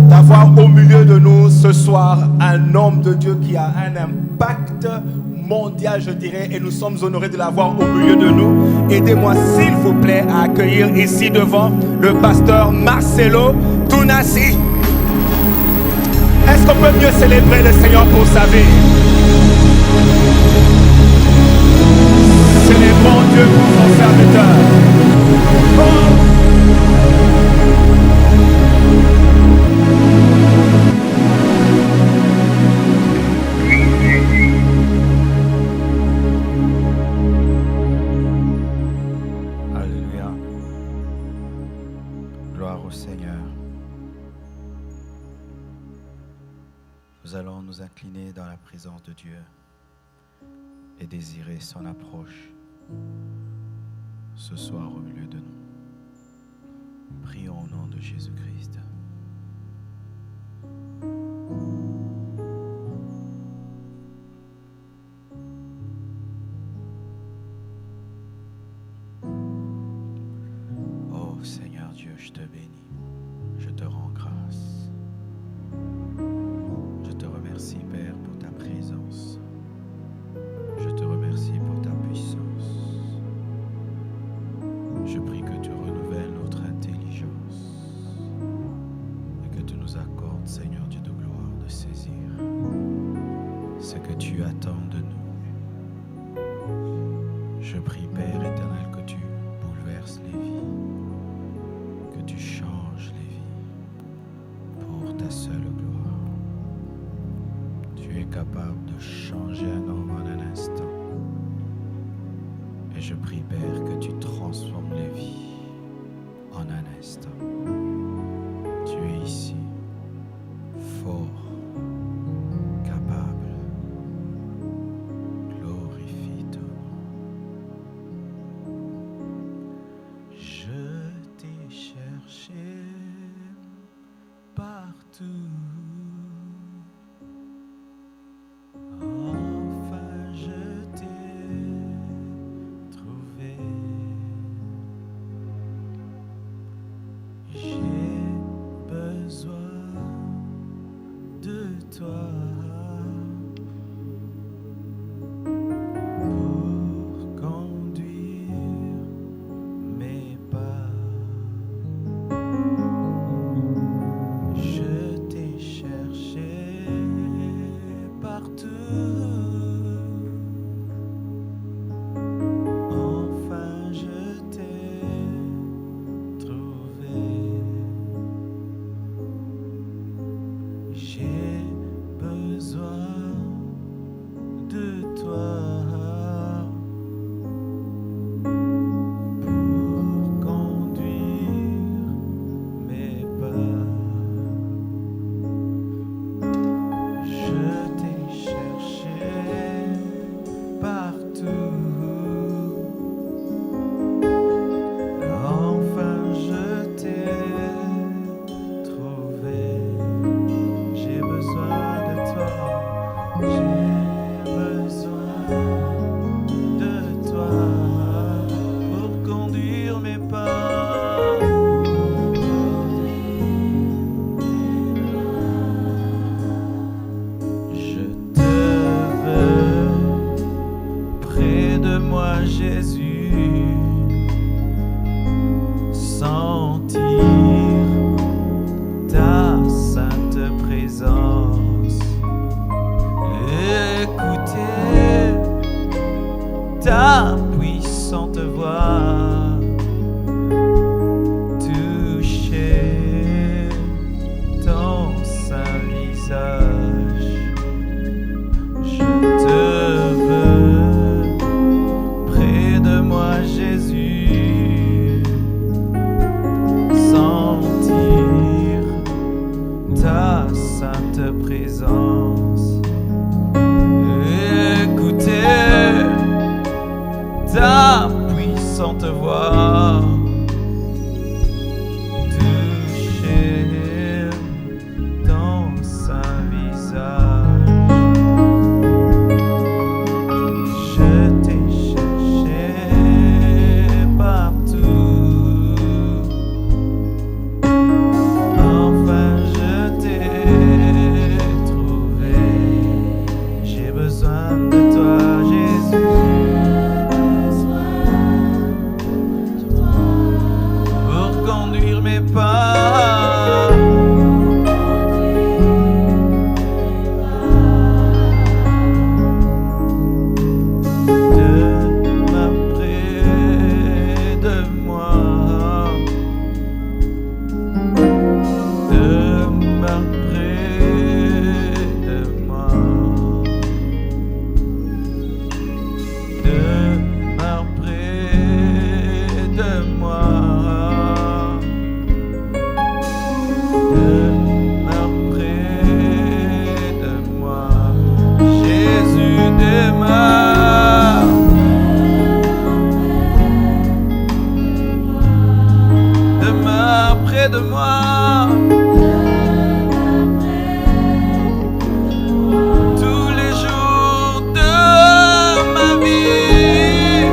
d'avoir au milieu de nous ce soir un homme de Dieu qui a un impact mondial, je dirais, et nous sommes honorés de l'avoir au milieu de nous. Aidez-moi s'il vous plaît à accueillir ici devant le pasteur Marcelo Tounassi. Est-ce qu'on peut mieux célébrer le Seigneur pour sa vie? Célébrons Dieu pour son serviteur. Oh. Nous allons nous incliner dans la présence de Dieu et désirer son approche ce soir au milieu de nous. Prions au nom de Jésus-Christ. Oh Seigneur Dieu, je te bénis, je te rends grâce. Merci Père pour ta présence. Je te remercie pour ta puissance. Je prie que tu renouvelles notre intelligence et que tu nous accordes, Seigneur Dieu de gloire, de saisir ce que tu attends de nous. Je prie Père éternel que tu bouleverses les vies, que tu changes les vies pour ta seule gloire. Tu es capable de changer un homme en un instant. Et je prie, Père, que tu transformes les vies en un instant. Tu es ici, fort, capable. Glorifie ton nom. Je t'ai cherché partout. Ta puissante Demeure près de moi. Demeure près de moi. Demeure près de moi. Jésus demeure. Demeure près de moi. Tous les jours de ma vie.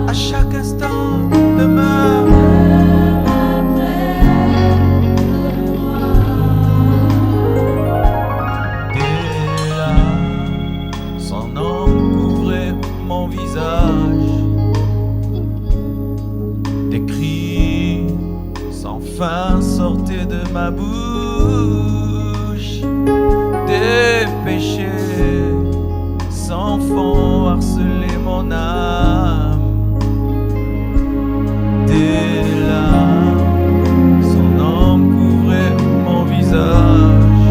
À chaque instant, demeure. T'es là, son nom couvrait mon visage. Des cris sans fin sortaient de ma bouche. Des péchés sans fond harcelaient mon âme. Des larmes, son nom couvrait mon visage.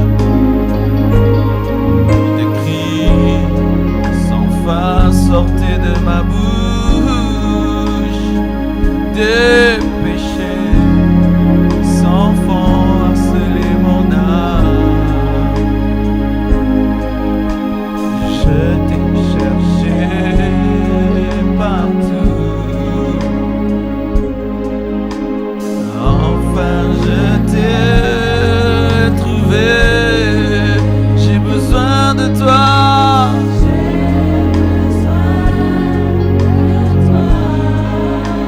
Des cris sans fin sortaient de ma bouche. Des péchés sans fond harcelaient mon âme. Je t'ai cherché partout. Enfin je t'ai trouvé. J'ai besoin de toi.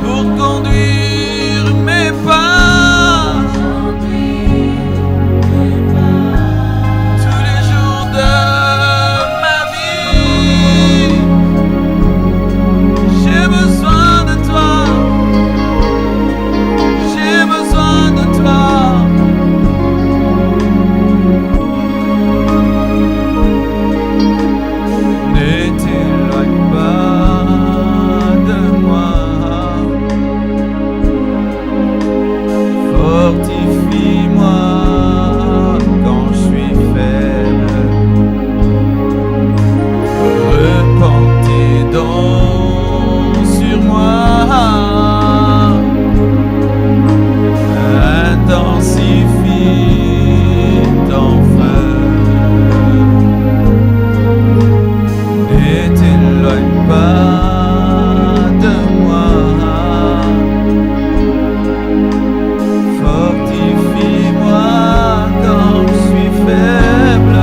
Pour conduire mes pas tous les jours de ma vie. J'ai besoin de toi. J'ai besoin de toi. Ne t'éloigne pas de moi. Fortifie-moi quand je suis faible. Repends tes dons sur moi. Intensifie ton feu. Ne t'éloigne pas de moi. Fortifie-moi quand je suis faible.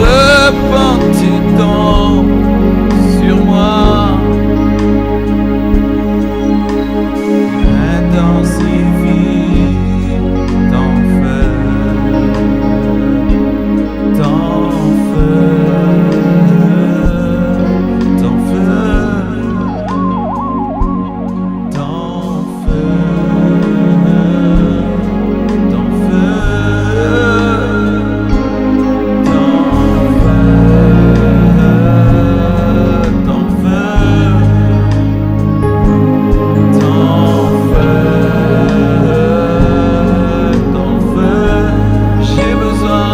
Repends tes dons sur moi. Intensifie ton feu. Ton feu. Ton feu. Ton feu. Ton feu. Ton feu. Ton feu. J'ai besoin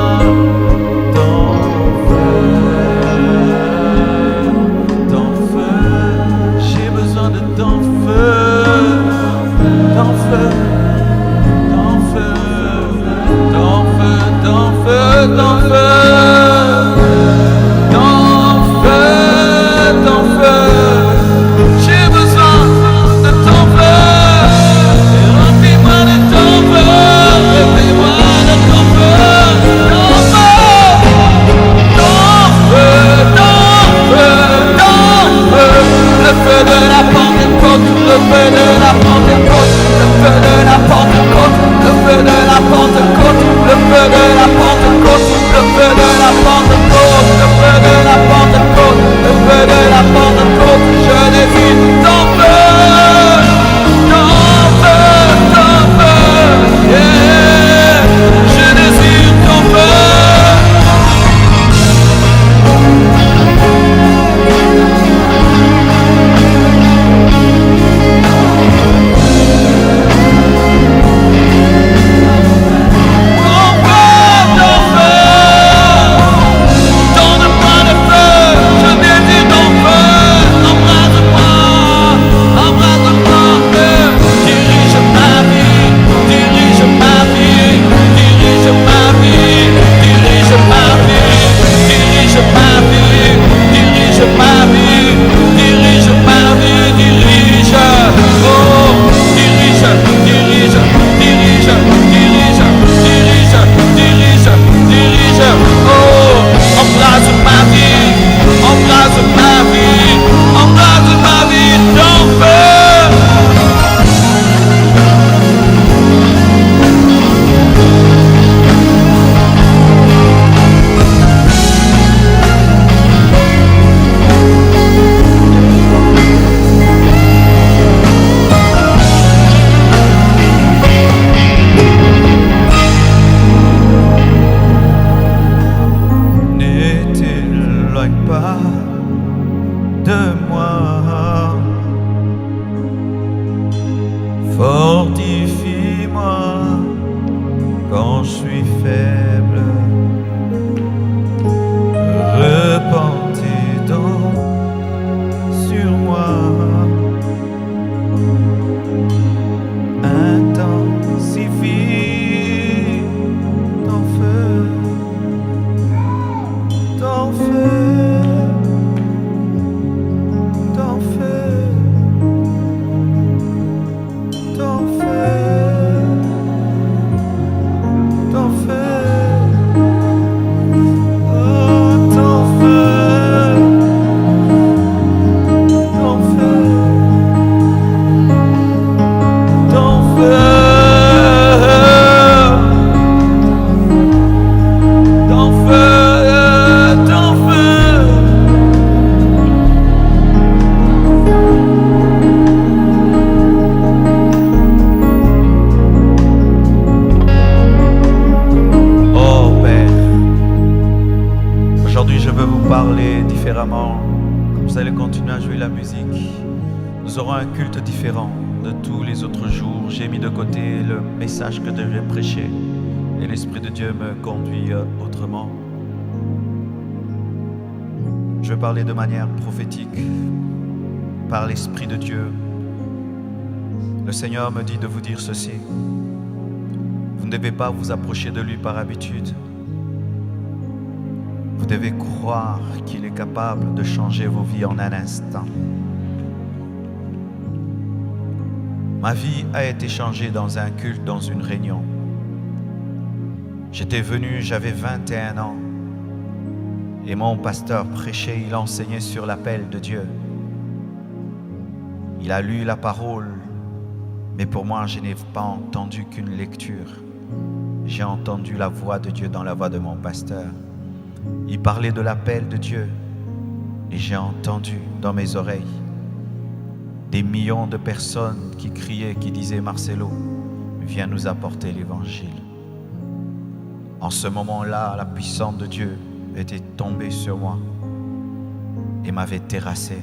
ton feu. J'ai besoin de ton feu. Ton feu. Ton feu. Ton feu. Ton feu. Ton feu. Ton feu. J'ai besoin de ton feu. Remplis-moi de ton feu. Remplis-moi de ton feu. Ton feu. Ton feu. Ton feu. Ton feu. Le feu de la Pentecôte. Le feu de la Pentecôte. Le feu de la Pentecôte. Le feu de la Pentecôte. Le feu de la Pentecôte. Le feu de la Pentecôte. Le feu de la Pentecôte. Le feu de la Pentecôte. Je désire ton feu. Ton feu. Ton feu. Yeah. Je désire ton feu. nous aurons un culte différent de tous les autres jours. J'ai mis de côté le message que je devais prêcher et l'Esprit de Dieu me conduit autrement. Je vais parler de manière prophétique par l'Esprit de Dieu. Le Seigneur me dit de vous dire ceci. Vous ne devez pas vous approcher de lui par habitude. Vous devez croire qu'il est capable de changer vos vies en un instant. Ma vie a été changée dans un culte, dans une réunion. J'étais venu, j'avais 21 ans. Et mon pasteur prêchait, il enseignait sur l'appel de Dieu. Il a lu la parole, mais pour moi, je n'ai pas entendu qu'une lecture. J'ai entendu la voix de Dieu dans la voix de mon pasteur. Il parlait de l'appel de Dieu et j'ai entendu dans mes oreilles des millions de personnes qui criaient, qui disaient « Marcelo, viens nous apporter l'évangile ». En ce moment-là, la puissance de Dieu était tombée sur moi et m'avait terrassé.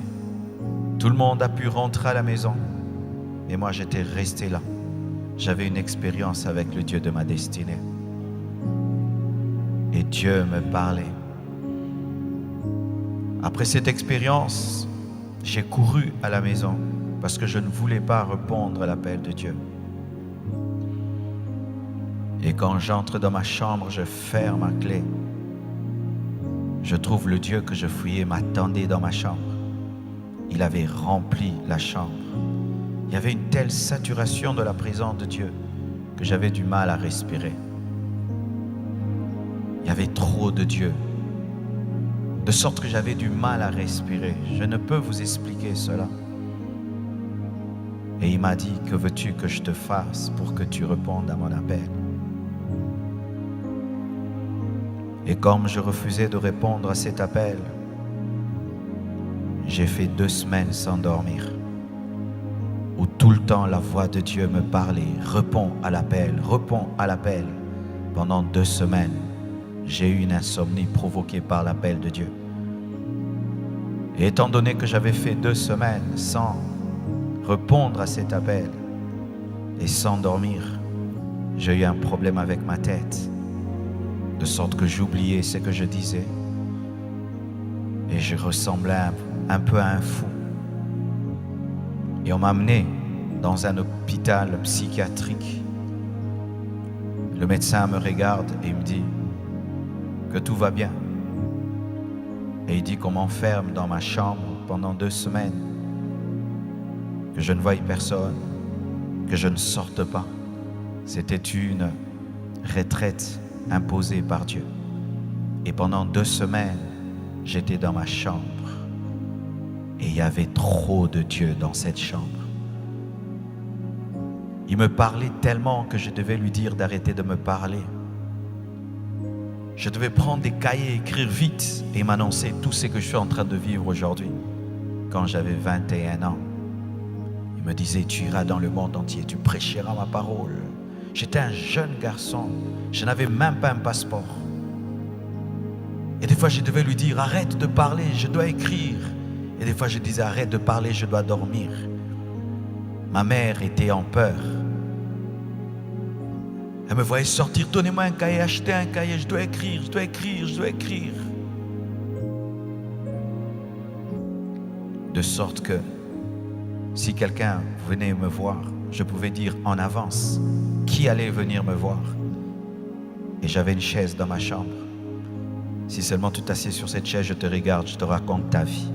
Tout le monde a pu rentrer à la maison, mais moi j'étais resté là. J'avais une expérience avec le Dieu de ma destinée. Et Dieu me parlait. Après cette expérience, j'ai couru à la maison parce que je ne voulais pas répondre à l'appel de Dieu. Et quand j'entre dans ma chambre, je ferme ma clé. Je trouve le Dieu que je fouillais m'attendait dans ma chambre. Il avait rempli la chambre. Il y avait une telle saturation de la présence de Dieu que j'avais du mal à respirer. Il y avait trop de Dieu, de sorte que j'avais du mal à respirer. Je ne peux vous expliquer cela. Et il m'a dit, que veux-tu que je te fasse pour que tu répondes à mon appel? Et comme je refusais de répondre à cet appel, j'ai fait 2 semaines sans dormir, où tout le temps la voix de Dieu me parlait, réponds à l'appel, réponds à l'appel. Pendant 2 semaines, j'ai eu une insomnie provoquée par l'appel de Dieu. Et étant donné que j'avais fait 2 semaines sans répondre à cet appel et sans dormir, j'ai eu un problème avec ma tête, de sorte que j'oubliais ce que je disais et je ressemblais un peu à un fou. Et on m'a amené dans un hôpital psychiatrique. Le médecin me regarde et il me dit que tout va bien. Et il dit qu'on m'enferme dans ma chambre pendant 2 semaines, que je ne voie personne, que je ne sorte pas. C'était une retraite imposée par Dieu. Et pendant 2 semaines, j'étais dans ma chambre. Et il y avait trop de Dieu dans cette chambre. Il me parlait tellement que je devais lui dire d'arrêter de me parler. Je devais prendre des cahiers, écrire vite et m'annoncer tout ce que je suis en train de vivre aujourd'hui. Quand j'avais 21 ans, il me disait, tu iras dans le monde entier, tu prêcheras ma parole. J'étais un jeune garçon, je n'avais même pas un passeport. Et des fois, je devais lui dire, arrête de parler, je dois écrire. Et des fois, je disais, arrête de parler, je dois dormir. Ma mère était en peur. Elle me voyait sortir, donnez-moi un cahier, achetez un cahier, je dois écrire, je dois écrire, je dois écrire. De sorte que si quelqu'un venait me voir, je pouvais dire en avance qui allait venir me voir. Et j'avais une chaise dans ma chambre. Si seulement tu t'assieds sur cette chaise, je te regarde, je te raconte ta vie.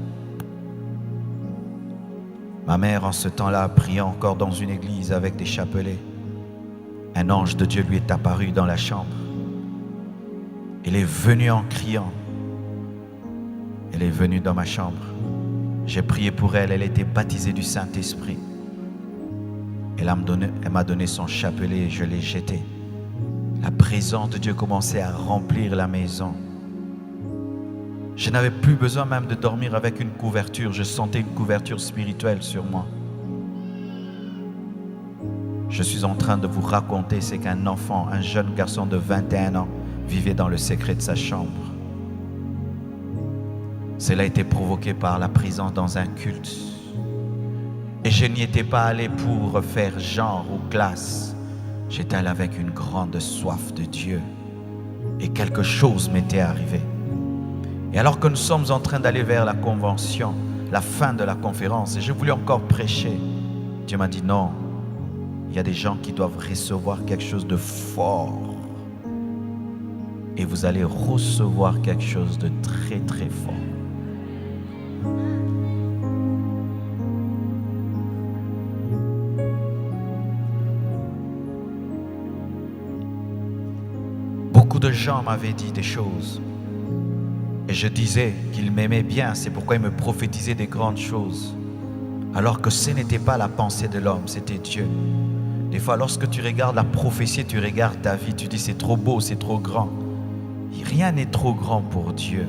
Ma mère, en ce temps-là, priait encore dans une église avec des chapelets. Un ange de Dieu lui est apparu dans la chambre. Elle est venue en criant. Elle est venue dans ma chambre. J'ai prié pour elle, elle était baptisée du Saint-Esprit. Elle m'a donné son chapelet et je l'ai jeté. La présence de Dieu commençait à remplir la maison. Je n'avais plus besoin même de dormir avec une couverture. Je sentais une couverture spirituelle sur moi. Je suis en train de vous raconter ce qu'un enfant, un jeune garçon de 21 ans, vivait dans le secret de sa chambre. Cela a été provoqué par la présence dans un culte. Et je n'y étais pas allé pour faire genre ou classe. J'étais allé avec une grande soif de Dieu. Et quelque chose m'était arrivé. Et alors que nous sommes en train d'aller vers la convention, la fin de la conférence, et je voulais encore prêcher, Dieu m'a dit non, il y a des gens qui doivent recevoir quelque chose de fort. Et vous allez recevoir quelque chose de très très fort. Beaucoup de gens m'avaient dit des choses. Et je disais qu'ils m'aimaient bien, c'est pourquoi ils me prophétisaient des grandes choses. Alors que ce n'était pas la pensée de l'homme, c'était Dieu. Des fois, lorsque tu regardes la prophétie, tu regardes ta vie, tu dis c'est trop beau, c'est trop grand. Rien n'est trop grand pour Dieu.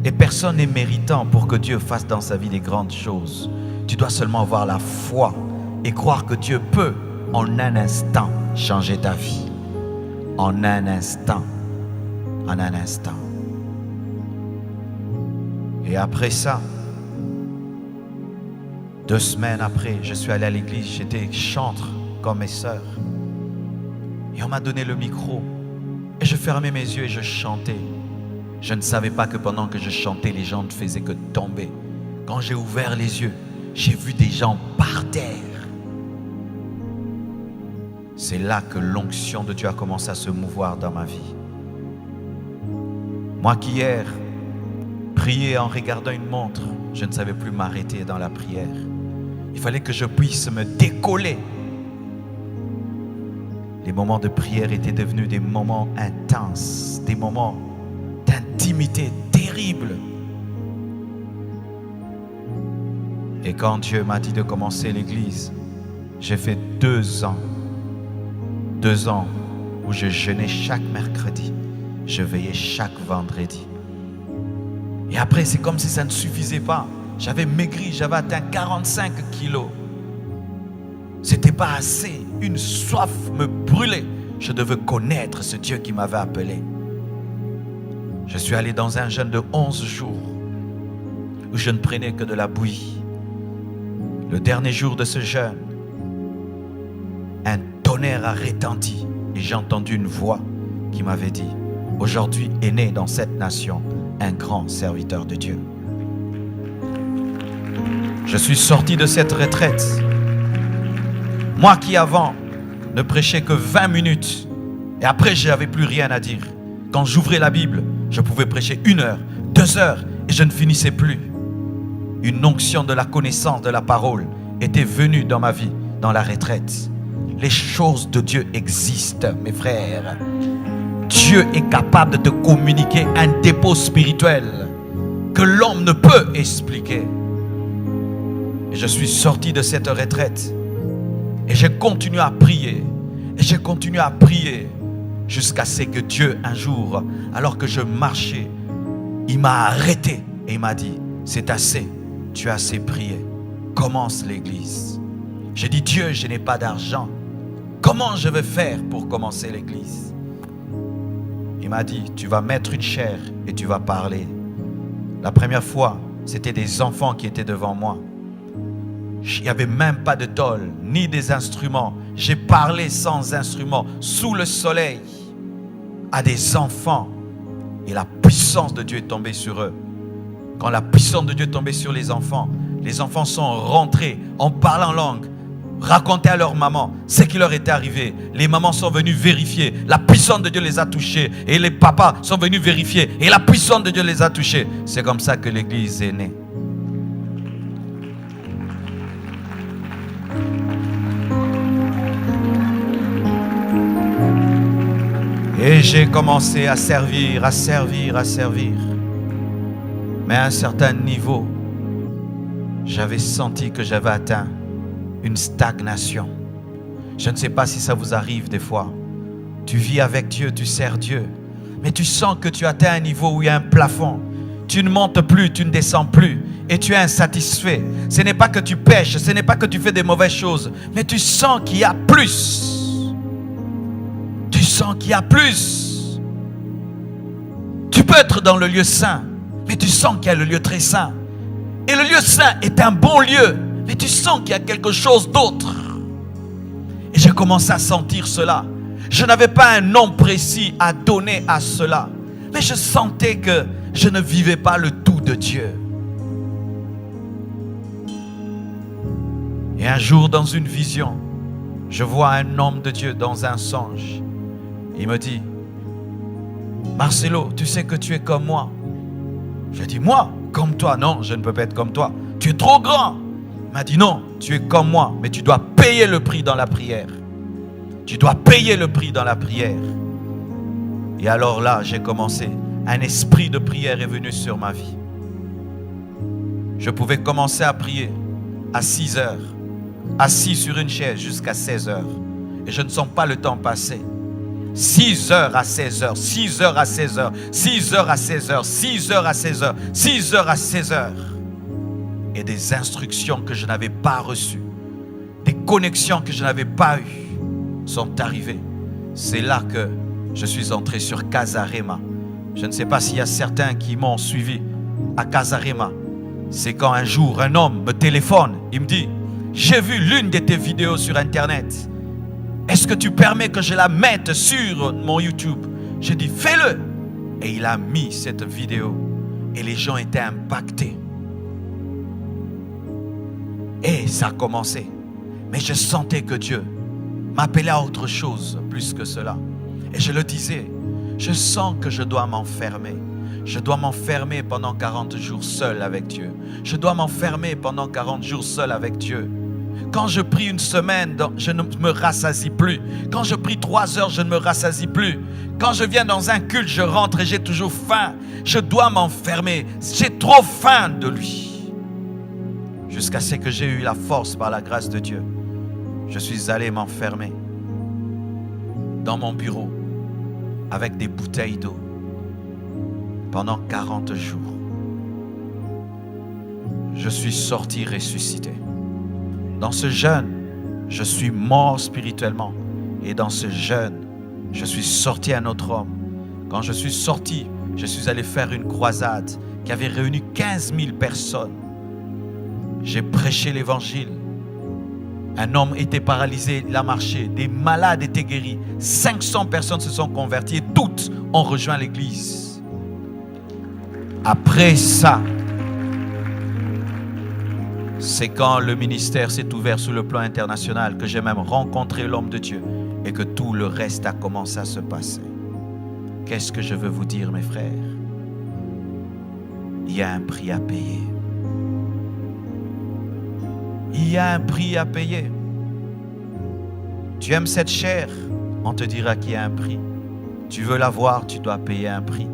Et personne n'est méritant pour que Dieu fasse dans sa vie des grandes choses. Tu dois seulement avoir la foi et croire que Dieu peut, en un instant, changer ta vie. En un instant. En un instant. Et après ça, 2 semaines après, je suis allé à l'église, j'étais chantre comme mes sœurs. Et on m'a donné le micro. Et je fermais mes yeux et je chantais. Je ne savais pas que pendant que je chantais, les gens ne faisaient que tomber. Quand j'ai ouvert les yeux, j'ai vu des gens par terre. C'est là que l'onction de Dieu a commencé à se mouvoir dans ma vie. Moi qui hier priais en regardant une montre, je ne savais plus m'arrêter dans la prière. Il fallait que je puisse me décoller. Les moments de prière étaient devenus des moments intenses, des moments d'intimité terribles. Et quand Dieu m'a dit de commencer l'église, j'ai fait 2 ans. 2 ans où je jeûnais chaque mercredi, je veillais chaque vendredi. Et après, c'est comme si ça ne suffisait pas. J'avais maigri, j'avais atteint 45 kilos. C'était pas assez. Une soif me brûlait. Je devais connaître ce Dieu qui m'avait appelé. Je suis allé dans un jeûne de 11 jours où je ne prenais que de la bouillie. Le dernier jour de ce jeûne, un tonnerre a retenti et j'ai entendu une voix qui m'avait dit: aujourd'hui est né dans cette nation un grand serviteur de Dieu. Je suis sorti de cette retraite. Moi qui avant ne prêchais que 20 minutes et après je n'avais plus rien à dire. Quand j'ouvrais la Bible, je pouvais prêcher 1 heure, 2 heures et je ne finissais plus. Une onction de la connaissance de la parole était venue dans ma vie, dans la retraite. Les choses de Dieu existent, mes frères. Dieu est capable de te communiquer un dépôt spirituel que l'homme ne peut expliquer. Et je suis sorti de cette retraite et j'ai continué à prier. Et j'ai continué à prier jusqu'à ce que Dieu, un jour, alors que je marchais, il m'a arrêté et il m'a dit: c'est assez, tu as assez prié, commence l'église. J'ai dit: Dieu, je n'ai pas d'argent. Comment je vais faire pour commencer l'église? Il m'a dit: tu vas mettre une chaire et tu vas parler. La première fois, c'était des enfants qui étaient devant moi. Il n'y avait même pas de tôle, ni des instruments. J'ai parlé sans instruments, sous le soleil, à des enfants. Et la puissance de Dieu est tombée sur eux. Quand la puissance de Dieu est tombée sur les enfants sont rentrés en parlant langue, raconter à leur maman ce qui leur était arrivé. Les mamans sont venues vérifier. La puissance de Dieu les a touchés. Et les papas sont venus vérifier. Et la puissance de Dieu les a touchés. C'est comme ça que l'église est née. Et j'ai commencé à servir. Mais à un certain niveau, j'avais senti que j'avais atteint une stagnation. Je ne sais pas si ça vous arrive des fois. Tu vis avec Dieu, tu sers Dieu, mais tu sens que tu atteins un niveau où il y a un plafond. Tu ne montes plus, tu ne descends plus et tu es insatisfait. Ce n'est pas que tu pêches, ce n'est pas que tu fais des mauvaises choses, mais tu sens qu'il y a plus. Tu sens qu'il y a plus. Tu peux être dans le lieu saint, mais tu sens qu'il y a le lieu très saint. Et le lieu saint est un bon lieu, Mais tu sens qu'il y a quelque chose d'autre. Et j'ai commencé à sentir cela. Je n'avais pas un nom précis à donner à cela. Mais je sentais que je ne vivais pas le tout de Dieu. Et un jour, dans une vision, je vois un homme de Dieu dans un songe. Il me dit, Marcelo, tu sais que tu es comme moi. Je dis, moi, comme toi? Non, je ne peux pas être comme toi. Tu es trop grand. Il m'a dit, non, tu es comme moi, mais tu dois payer le prix dans la prière. Tu dois payer le prix dans la prière. Et alors là, j'ai commencé. Un esprit de prière est venu sur ma vie. Je pouvais commencer à prier à 6 heures, assis sur une chaise jusqu'à 16 heures. Et je ne sens pas le temps passer. 6 heures à 16 heures, 6 heures à 16 heures, 6 heures à 16 heures, 6 heures à 16 heures, 6 heures à 16 heures. Et des instructions que je n'avais pas reçues, des connexions que je n'avais pas eues sont arrivées. C'est là que je suis entré sur Casarema. Je ne sais pas s'il y a certains qui m'ont suivi à Casarema. C'est quand un jour un homme me téléphone, il me dit, j'ai vu l'une de tes vidéos sur internet. Est-ce que tu permets que je la mette sur mon YouTube? J'ai dit, fais-le. Et il a mis cette vidéo. Et les gens étaient impactés. Et ça a commencé. Mais je sentais que Dieu m'appelait à autre chose plus que cela. Et je le disais, je sens que je dois m'enfermer. Je dois m'enfermer pendant 40 jours seul avec Dieu. Je dois m'enfermer pendant 40 jours seul avec Dieu. Quand je prie une semaine, je ne me rassasie plus. Quand je prie 3 heures, je ne me rassasie plus. Quand je viens dans un culte, je rentre et j'ai toujours faim. Je dois m'enfermer. J'ai trop faim de lui. Jusqu'à ce que j'ai eu la force par la grâce de Dieu. Je suis allé m'enfermer dans mon bureau avec des bouteilles d'eau pendant 40 jours. Je suis sorti ressuscité. Dans ce jeûne, je suis mort spirituellement. Et dans ce jeûne, je suis sorti un autre homme. Quand je suis sorti, je suis allé faire une croisade qui avait réuni 15 000 personnes. J'ai prêché l'évangile. Un homme était paralysé, il a marché. Des malades étaient guéris. 500 personnes se sont converties et toutes ont rejoint l'église. Après ça, c'est quand le ministère s'est ouvert sur le plan international que j'ai même rencontré l'homme de Dieu et que tout le reste a commencé à se passer. Qu'est-ce que je veux vous dire, mes frères? Il y a un prix à payer. Il y a un prix à payer. Tu aimes cette chair, on te dira qu'il y a un prix. Tu veux l'avoir, tu dois payer un prix.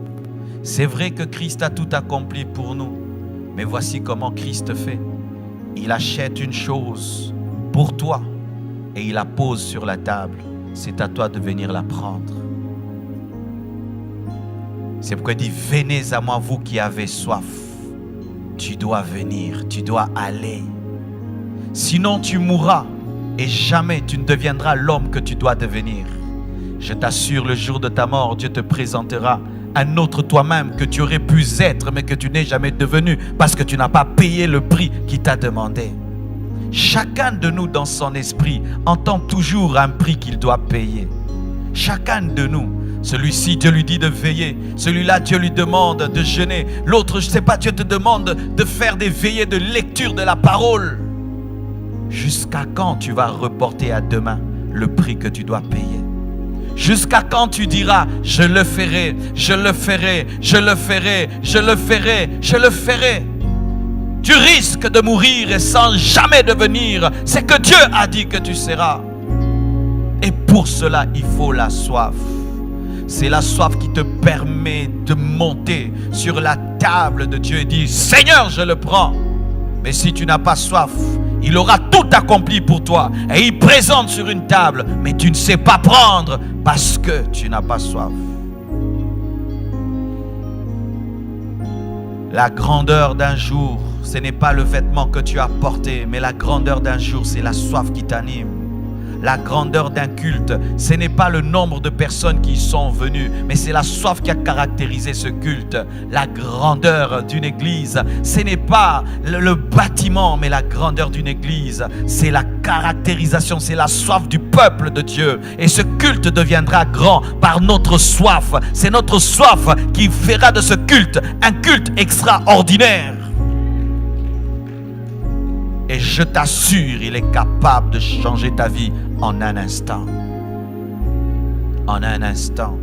C'est vrai que Christ a tout accompli pour nous, mais voici comment Christ fait. Il achète une chose pour toi et il la pose sur la table. C'est à toi de venir la prendre. C'est pourquoi il dit, venez à moi vous qui avez soif. Tu dois venir, tu dois aller. Sinon tu mourras et jamais tu ne deviendras l'homme que tu dois devenir. Je t'assure, le jour de ta mort, Dieu te présentera un autre toi-même que tu aurais pu être, mais que tu n'es jamais devenu parce que tu n'as pas payé le prix qu'il t'a demandé. Chacun de nous, dans son esprit, entend toujours un prix qu'il doit payer. Chacun de nous, celui-ci, Dieu lui dit de veiller. Celui-là, Dieu lui demande de jeûner. L'autre, je ne sais pas, Dieu te demande de faire des veillées de lecture de la parole. Jusqu'à quand tu vas reporter à demain le prix que tu dois payer? Jusqu'à quand tu diras, je le ferai, je le ferai, je le ferai, je le ferai, je le ferai. Tu risques de mourir et sans jamais devenir ce que Dieu a dit que tu seras. Et pour cela, il faut la soif. C'est la soif qui te permet de monter sur la table de Dieu et dire, Seigneur, je le prends. Mais si tu n'as pas soif, il aura tout accompli pour toi. Et il présente sur une table, mais tu ne sais pas prendre parce que tu n'as pas soif. La grandeur d'un jour, ce n'est pas le vêtement que tu as porté, mais la grandeur d'un jour, c'est la soif qui t'anime. la grandeur d'un culte, ce n'est pas le nombre de personnes qui y sont venues, mais c'est la soif qui a caractérisé ce culte. La grandeur d'une église, ce n'est pas le bâtiment, mais la grandeur d'une église, c'est la caractérisation, c'est la soif du peuple de Dieu. Et ce culte deviendra grand par notre soif. C'est notre soif qui fera de ce culte un culte extraordinaire. Et je t'assure, il est capable de changer ta vie en un instant. En un instant.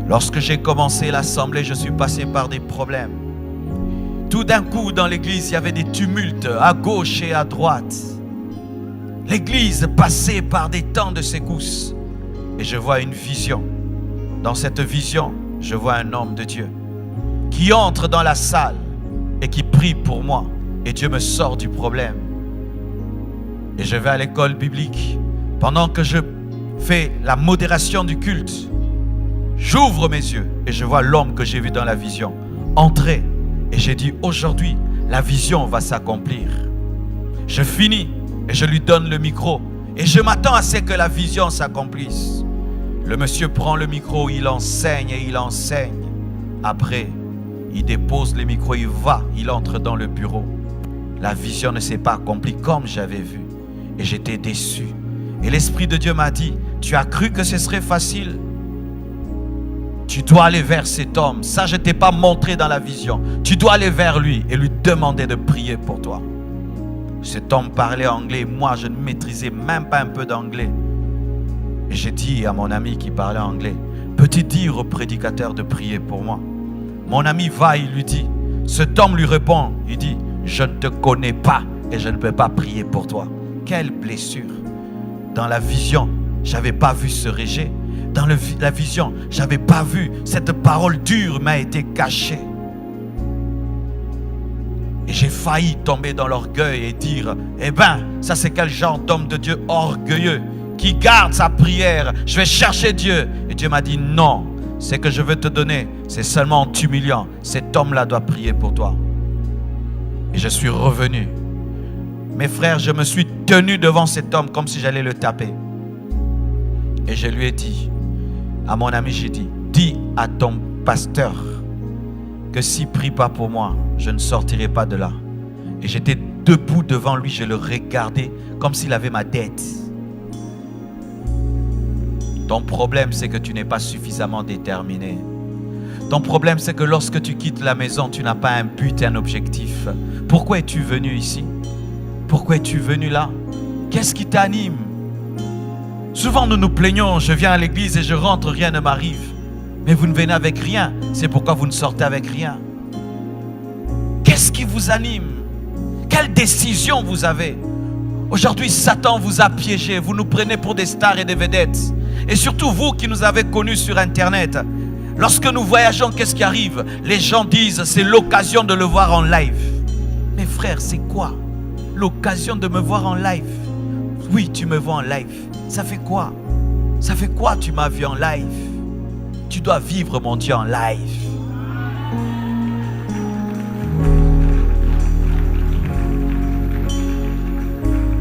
Lorsque j'ai commencé l'assemblée, je suis passé par des problèmes. Tout d'un coup, dans l'église, il y avait des tumultes à gauche et à droite. L'église passait par des temps de secousses. Et je vois une vision. Dans cette vision, je vois un homme de Dieu qui entre dans la salle et qui prie pour moi. Et Dieu me sort du problème. Et je vais à l'école biblique. Pendant que je fais la modération du culte, j'ouvre mes yeux et je vois l'homme que j'ai vu dans la vision entrer. Et j'ai dit, aujourd'hui, la vision va s'accomplir. Je finis et je lui donne le micro. Et je m'attends à ce que la vision s'accomplisse. Le monsieur prend le micro, il enseigne et il enseigne. Après, il dépose le micro, il entre dans le bureau. La vision ne s'est pas accomplie comme j'avais vu. Et j'étais déçu. Et l'Esprit de Dieu m'a dit, tu as cru que ce serait facile? Tu dois aller vers cet homme. Ça, je ne t'ai pas montré dans la vision. Tu dois aller vers lui et lui demander de prier pour toi. Cet homme parlait anglais. Moi, je ne maîtrisais même pas un peu d'anglais. Et j'ai dit à mon ami qui parlait anglais, peux-tu dire au prédicateur de prier pour moi? Mon ami va, il lui dit. Cet homme lui répond, il dit, je ne te connais pas et je ne peux pas prier pour toi. Quelle blessure! Dans la vision, je n'avais pas vu ce rejet. Dans la vision, je n'avais pas vu cette parole dure m'a été cachée. Et j'ai failli tomber dans l'orgueil et dire, eh ben, ça c'est quel genre d'homme de Dieu orgueilleux qui garde sa prière. Je vais chercher Dieu. Et Dieu m'a dit, non, ce que je veux te donner, c'est seulement en t'humiliant. Cet homme-là doit prier pour toi. Et je suis revenu. Mes frères, je me suis tenu devant cet homme comme si j'allais le taper. Et je lui ai dit, à mon ami, j'ai dit, dis à ton pasteur que s'il ne prie pas pour moi, je ne sortirai pas de là. Et j'étais debout devant lui, je le regardais comme s'il avait ma tête. Ton problème, c'est que tu n'es pas suffisamment déterminé. Ton problème, c'est que lorsque tu quittes la maison, tu n'as pas un but et un objectif. Pourquoi es-tu venu ici? Pourquoi es-tu venu là? Qu'est-ce qui t'anime? Souvent, nous nous plaignons, je viens à l'église et je rentre, rien ne m'arrive. Mais vous ne venez avec rien, c'est pourquoi vous ne sortez avec rien. Qu'est-ce qui vous anime? Quelle décision vous avez? Aujourd'hui, Satan vous a piégés, vous nous prenez pour des stars et des vedettes. Et surtout vous qui nous avez connus sur Internet. Lorsque nous voyageons, qu'est-ce qui arrive? Les gens disent, c'est l'occasion de le voir en live. Mes frères, c'est quoi l'occasion de me voir en live? Oui, tu me vois en live. Ça fait quoi? Ça fait quoi tu m'as vu en live? Tu dois vivre mon Dieu en live.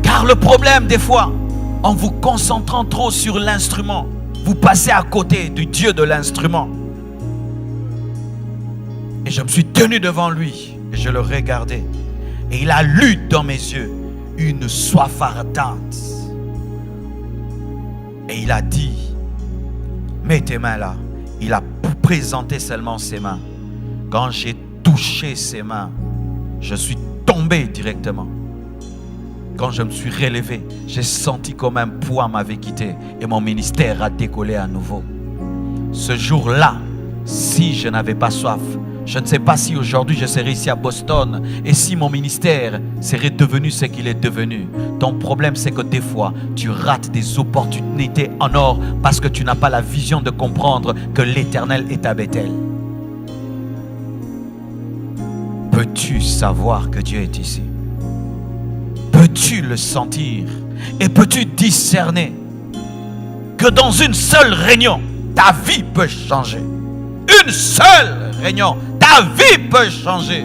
Car le problème des fois, en vous concentrant trop sur l'instrument, vous passez à côté du Dieu de l'instrument. Et je me suis tenu devant lui et je le regardais. Et il a lu dans mes yeux une soif ardente. Et il a dit, mets tes mains là. Il a présenté seulement ses mains. Quand j'ai touché ses mains, je suis tombé directement. Quand je me suis relevé, j'ai senti comme un poids m'avait quitté et mon ministère a décollé à nouveau. Ce jour-là, si je n'avais pas soif, je ne sais pas si aujourd'hui je serais ici à Boston et si mon ministère serait devenu ce qu'il est devenu. Ton problème, c'est que des fois, tu rates des opportunités en or parce que tu n'as pas la vision de comprendre que l'Éternel est à Bethel. Peux-tu savoir que Dieu est ici? Peux-tu le sentir? Et peux-tu discerner que dans une seule réunion, ta vie peut changer? Une seule réunion, ta vie peut changer.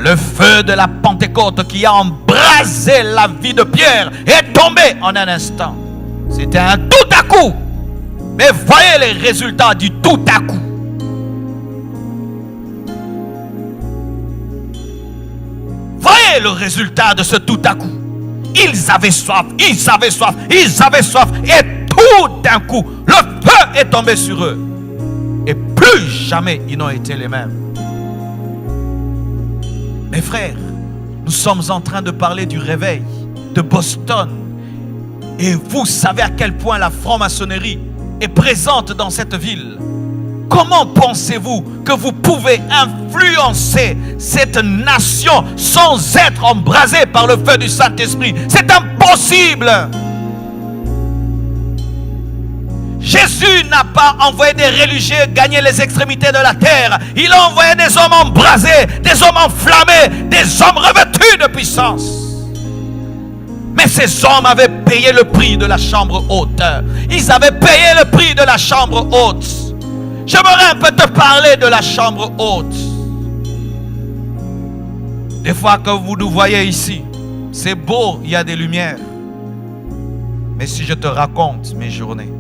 Le feu de la Pentecôte qui a embrasé la vie de Pierre est tombé en un instant. C'était un tout à coup. Mais voyez les résultats du tout à coup. Voyez le résultat de ce tout à coup. Ils avaient soif, ils avaient soif, ils avaient soif. Et tout d'un coup, le feu est tombé sur eux. Et plus jamais ils n'ont été les mêmes. Mes frères, nous sommes en train de parler du réveil de Boston. Et vous savez à quel point la franc-maçonnerie est présente dans cette ville. Comment pensez-vous que vous pouvez influencer cette nation sans être embrasé par le feu du Saint-Esprit? C'est impossible. Jésus n'a pas envoyé des religieux gagner les extrémités de la terre. Il a envoyé des hommes embrasés, des hommes enflammés, des hommes revêtus de puissance. Mais ces hommes avaient payé le prix de la chambre haute. Ils avaient payé le prix de la chambre haute. J'aimerais un peu te parler de la chambre haute. Des fois que vous nous voyez ici, c'est beau, il y a des lumières. Mais si je te raconte mes journées,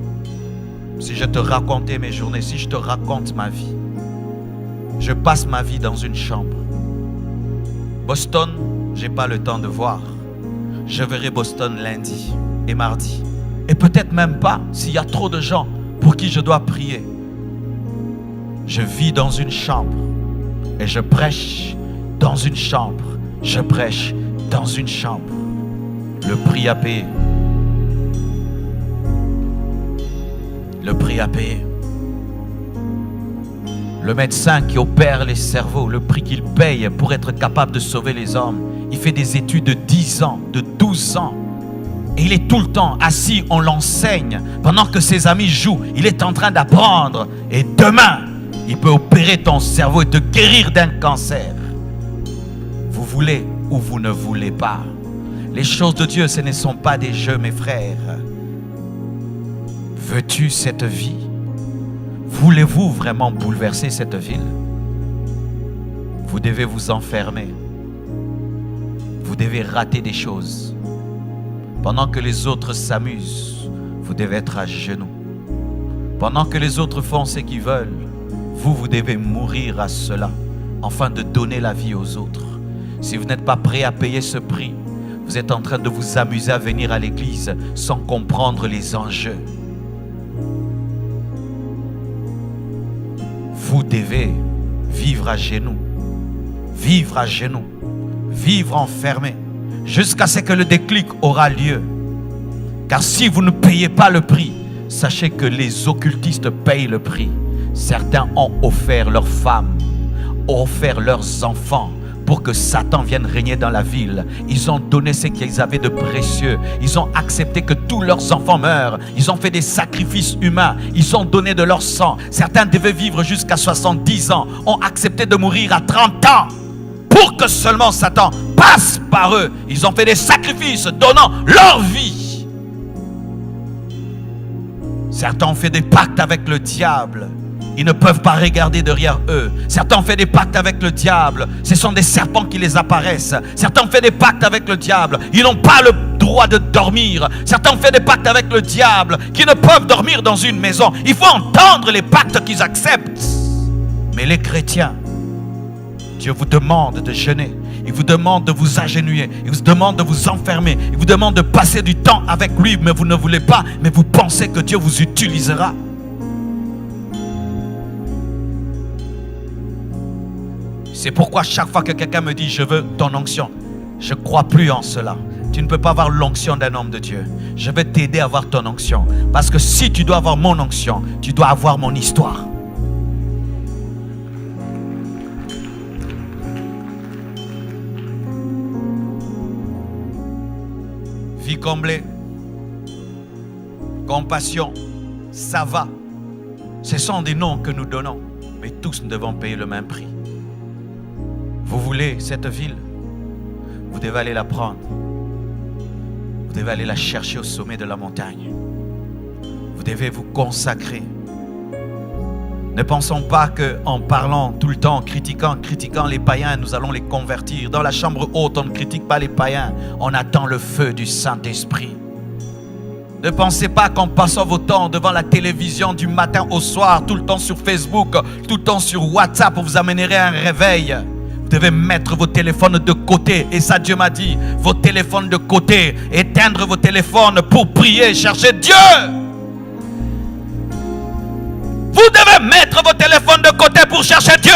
si je te racontais mes journées, si je te raconte ma vie, je passe ma vie dans une chambre. Boston, j'ai pas le temps de voir. Je verrai Boston lundi et mardi. Et peut-être même pas s'il y a trop de gens pour qui je dois prier. Je vis dans une chambre et je prêche dans une chambre. Je prêche dans une chambre. Le prix à payer. Le prix à payer. Le médecin qui opère les cerveaux, le prix qu'il paye pour être capable de sauver les hommes. Il fait des études de 10 ans, de 12 ans. Et il est tout le temps assis, on l'enseigne. Pendant que ses amis jouent, il est en train d'apprendre. Et demain, il peut opérer ton cerveau et te guérir d'un cancer. Vous voulez ou vous ne voulez pas. Les choses de Dieu, ce ne sont pas des jeux, mes frères. Veux-tu cette vie? Voulez-vous vraiment bouleverser cette ville? Vous devez vous enfermer. Vous devez rater des choses. Pendant que les autres s'amusent, vous devez être à genoux. Pendant que les autres font ce qu'ils veulent, vous devez mourir à cela, afin de donner la vie aux autres. Si vous n'êtes pas prêt à payer ce prix, vous êtes en train de vous amuser à venir à l'église sans comprendre les enjeux. Vous devez vivre à genoux, vivre à genoux, vivre enfermé, jusqu'à ce que le déclic aura lieu. Car si vous ne payez pas le prix, sachez que les occultistes payent le prix. Certains ont offert leurs femmes, ont offert leurs enfants pour que Satan vienne régner dans la ville. Ils ont donné ce qu'ils avaient de précieux. Ils ont accepté que tous leurs enfants meurent. Ils ont fait des sacrifices humains. Ils ont donné de leur sang. Certains devaient vivre jusqu'à 70 ans. Ont accepté de mourir à 30 ans pour que seulement Satan passe par eux. Ils ont fait des sacrifices donnant leur vie. Certains ont fait des pactes avec le diable. Ils ne peuvent pas regarder derrière eux. Certains ont fait des pactes avec le diable. Ce sont des serpents qui les apparaissent. Certains ont fait des pactes avec le diable. Ils n'ont pas le droit de dormir. Certains ont fait des pactes avec le diable qui ne peuvent dormir dans une maison. Il faut entendre les pactes qu'ils acceptent. Mais les chrétiens, Dieu vous demande de jeûner. Il vous demande de vous agenouiller. Il vous demande de vous enfermer. Il vous demande de passer du temps avec lui. Mais vous ne voulez pas. Mais vous pensez que Dieu vous utilisera. C'est pourquoi chaque fois que quelqu'un me dit « Je veux ton onction », je ne crois plus en cela. Tu ne peux pas avoir l'onction d'un homme de Dieu. Je vais t'aider à avoir ton onction. Parce que si tu dois avoir mon onction, tu dois avoir mon histoire. Vie comblée, compassion, ça va. Ce sont des noms que nous donnons. Mais tous nous devons payer le même prix. Vous voulez cette ville? Vous devez aller la prendre. Vous devez aller la chercher au sommet de la montagne. Vous devez vous consacrer. Ne pensons pas qu'en parlant tout le temps, critiquant les païens, nous allons les convertir. Dans la chambre haute, on ne critique pas les païens. On attend le feu du Saint-Esprit. Ne pensez pas qu'en passant vos temps devant la télévision du matin au soir, tout le temps sur Facebook, tout le temps sur WhatsApp, vous amènerez un réveil. Vous devez mettre vos téléphones de côté. Et ça, Dieu m'a dit, vos téléphones de côté. Éteindre vos téléphones pour prier, chercher Dieu. Vous devez mettre vos téléphones de côté pour chercher Dieu.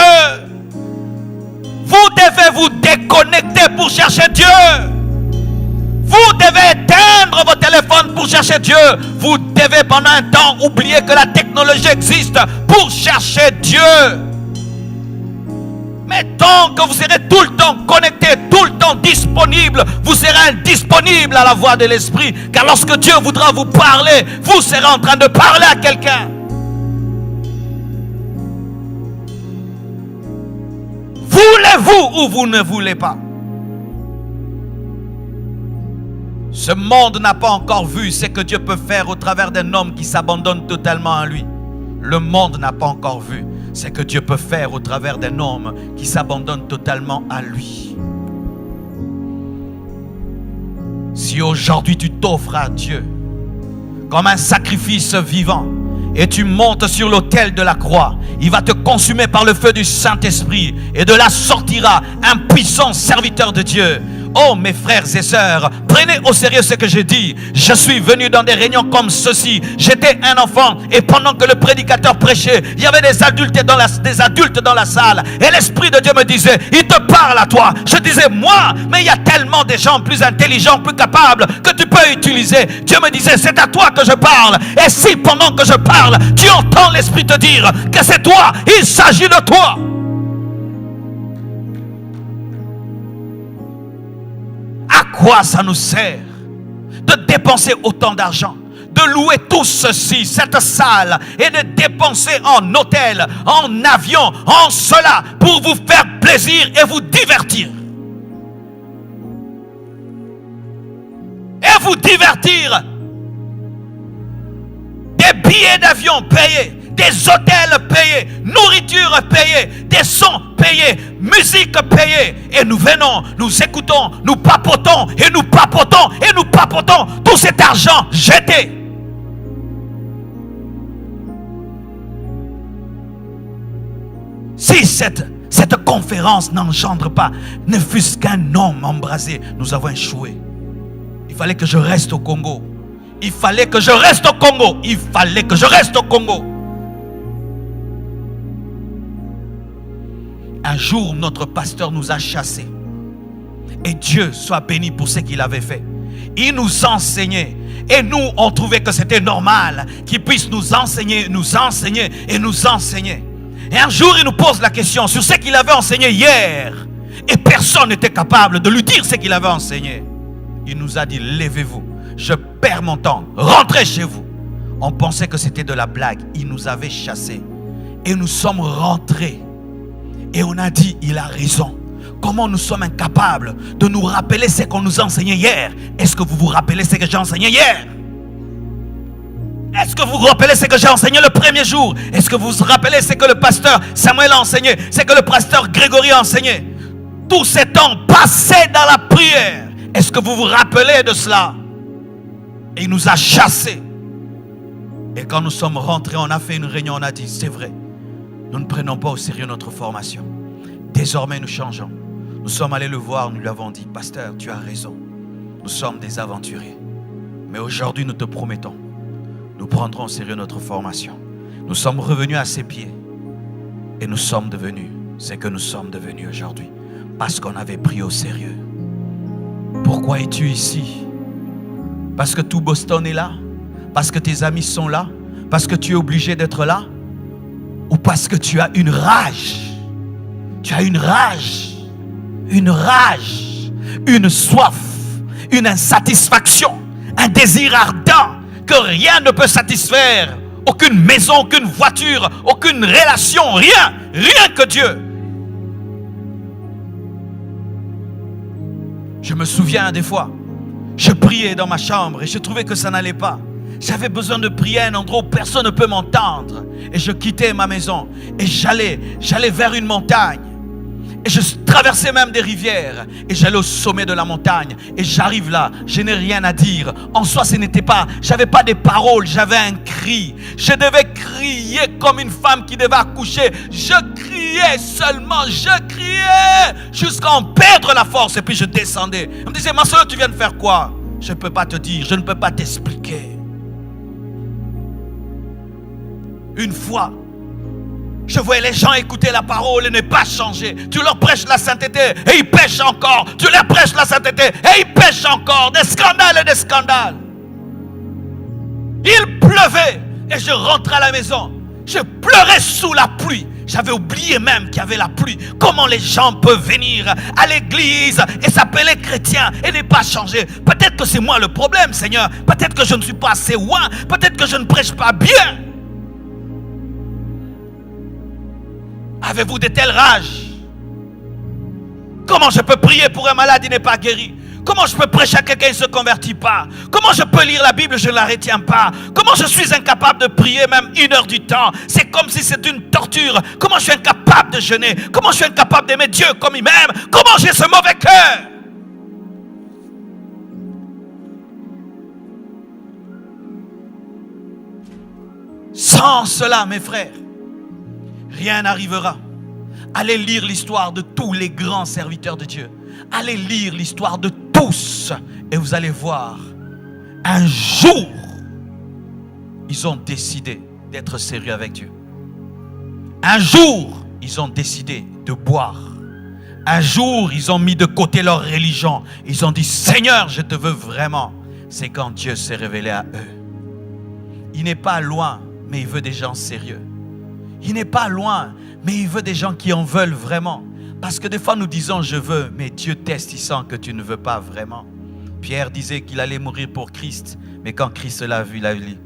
Vous devez vous déconnecter pour chercher Dieu. Vous devez éteindre vos téléphones pour chercher Dieu. Vous devez pendant un temps oublier que la technologie existe pour chercher Dieu. Mais tant que vous serez tout le temps connecté, tout le temps disponible, vous serez indisponible à la voix de l'Esprit. Car lorsque Dieu voudra vous parler, vous serez en train de parler à quelqu'un. Voulez-vous ou vous ne voulez pas? Ce monde n'a pas encore vu ce que Dieu peut faire au travers d'un homme qui s'abandonne totalement à lui. Le monde n'a pas encore vu ce que Dieu peut faire au travers d'un homme qui s'abandonne totalement à lui. Si aujourd'hui tu t'offres à Dieu comme un sacrifice vivant, et tu montes sur l'autel de la croix, il va te consumer par le feu du Saint-Esprit, et de là sortira un puissant serviteur de Dieu. Oh mes frères et sœurs, prenez au sérieux ce que je dis. Je suis venu dans des réunions comme ceci. J'étais un enfant et pendant que le prédicateur prêchait, il y avait des adultes dans la salle. Et l'Esprit de Dieu me disait, il te parle à toi. Je disais, moi, mais il y a tellement de gens plus intelligents, plus capables que tu peux utiliser. Dieu me disait, c'est à toi que je parle. Et si pendant que je parle, tu entends l'Esprit te dire que c'est toi, il s'agit de toi. À quoi ça nous sert de dépenser autant d'argent, de louer tout ceci, cette salle, et de dépenser en hôtel, en avion, en cela, pour vous faire plaisir et vous divertir? Et vous divertir. Des billets d'avion payés, des hôtels payés, nourriture payée, des sons payés, musique payée. Et nous venons, nous écoutons, nous papotons, et nous papotons, et nous papotons tout cet argent jeté. Si cette conférence n'engendre pas, ne fût-ce qu'un homme embrasé, nous avons échoué. Il fallait que je reste au Congo. Il fallait que je reste au Congo. Il fallait que je reste au Congo. Un jour, notre pasteur nous a chassés. Et Dieu soit béni pour ce qu'il avait fait. Il nous enseignait. Et nous, on trouvait que c'était normal qu'il puisse nous enseigner et nous enseigner. Et un jour, il nous pose la question sur ce qu'il avait enseigné hier. Et personne n'était capable de lui dire ce qu'il avait enseigné. Il nous a dit, levez-vous. Je perds mon temps. Rentrez chez vous. On pensait que c'était de la blague. Il nous avait chassés. Et nous sommes rentrés. Et on a dit, il a raison. Comment nous sommes incapables de nous rappeler ce qu'on nous a enseigné hier? Est-ce que vous vous rappelez ce que j'ai enseigné hier? Est-ce que vous vous rappelez ce que j'ai enseigné le premier jour? Est-ce que vous vous rappelez ce que le pasteur Samuel a enseigné? Ce que le pasteur Grégory a enseigné? Tous ces temps passés dans la prière. Est-ce que vous vous rappelez de cela? Et il nous a chassés. Et quand nous sommes rentrés, on a fait une réunion, on a dit, c'est vrai, nous ne prenons pas au sérieux notre formation. Désormais, nous changeons. Nous sommes allés le voir, nous lui avons dit, pasteur, tu as raison. Nous sommes des aventuriers. Mais aujourd'hui, nous te promettons, nous prendrons au sérieux notre formation. Nous sommes revenus à ses pieds. Et nous sommes devenus ce que nous sommes devenus aujourd'hui. Parce qu'on avait pris au sérieux. Pourquoi es-tu ici? Parce que tout Boston est là? Parce que tes amis sont là? Parce que tu es obligé d'être là? Ou parce que tu as une rage? Tu as une rage, une soif, une insatisfaction, un désir ardent que rien ne peut satisfaire. Aucune maison, aucune voiture, aucune relation, rien que Dieu. Je me souviens des fois, je priais dans ma chambre et je trouvais que ça n'allait pas. J'avais besoin de prier à un endroit où personne ne peut m'entendre. Et je quittais ma maison et j'allais vers une montagne. Et je traversais même des rivières. Et j'allais au sommet de la montagne. Et j'arrive là, je n'ai rien à dire. En soi, j'avais pas des paroles, j'avais un cri. Je devais crier comme une femme qui devait accoucher. Je criais seulement, je criais jusqu'à en perdre la force. Et puis je descendais. On me disait, ma soeur, tu viens de faire quoi? Je ne peux pas te dire, je ne peux pas t'expliquer. Une fois, je voyais les gens écouter la parole et ne pas changer. Tu leur prêches la sainteté et ils pêchent encore. Tu leur prêches la sainteté et ils pêchent encore. Des scandales et des scandales. Il pleuvait et je rentrais à la maison. Je pleurais sous la pluie. J'avais oublié même qu'il y avait la pluie. Comment les gens peuvent venir à l'église et s'appeler chrétien et ne pas changer? Peut-être que c'est moi le problème, Seigneur. Peut-être que je ne suis pas assez loin. Peut-être que je ne prêche pas bien. Avez-vous de telles rages? Comment je peux prier pour un malade qui n'est pas guéri? Comment je peux prêcher à quelqu'un qui ne se convertit pas? Comment je peux lire la Bible, je ne la retiens pas? Comment je suis incapable de prier même 1 heure du temps? C'est comme si c'était une torture. Comment je suis incapable de jeûner? Comment je suis incapable d'aimer Dieu comme il m'aime? Comment j'ai ce mauvais cœur? Sans cela, mes frères, rien n'arrivera. Allez lire l'histoire de tous les grands serviteurs de Dieu. Allez lire l'histoire de tous et vous allez voir, un jour, ils ont décidé d'être sérieux avec Dieu. Un jour, ils ont décidé de boire. Un jour, ils ont mis de côté leur religion. Ils ont dit, Seigneur, je te veux vraiment. C'est quand Dieu s'est révélé à eux. Il n'est pas loin, mais il veut des gens sérieux. Il n'est pas loin, mais il veut des gens qui en veulent vraiment. Parce que des fois nous disons je veux, mais Dieu teste, il sent que tu ne veux pas vraiment. Pierre disait qu'il allait mourir pour Christ, mais quand Christ l'a vu, il a dit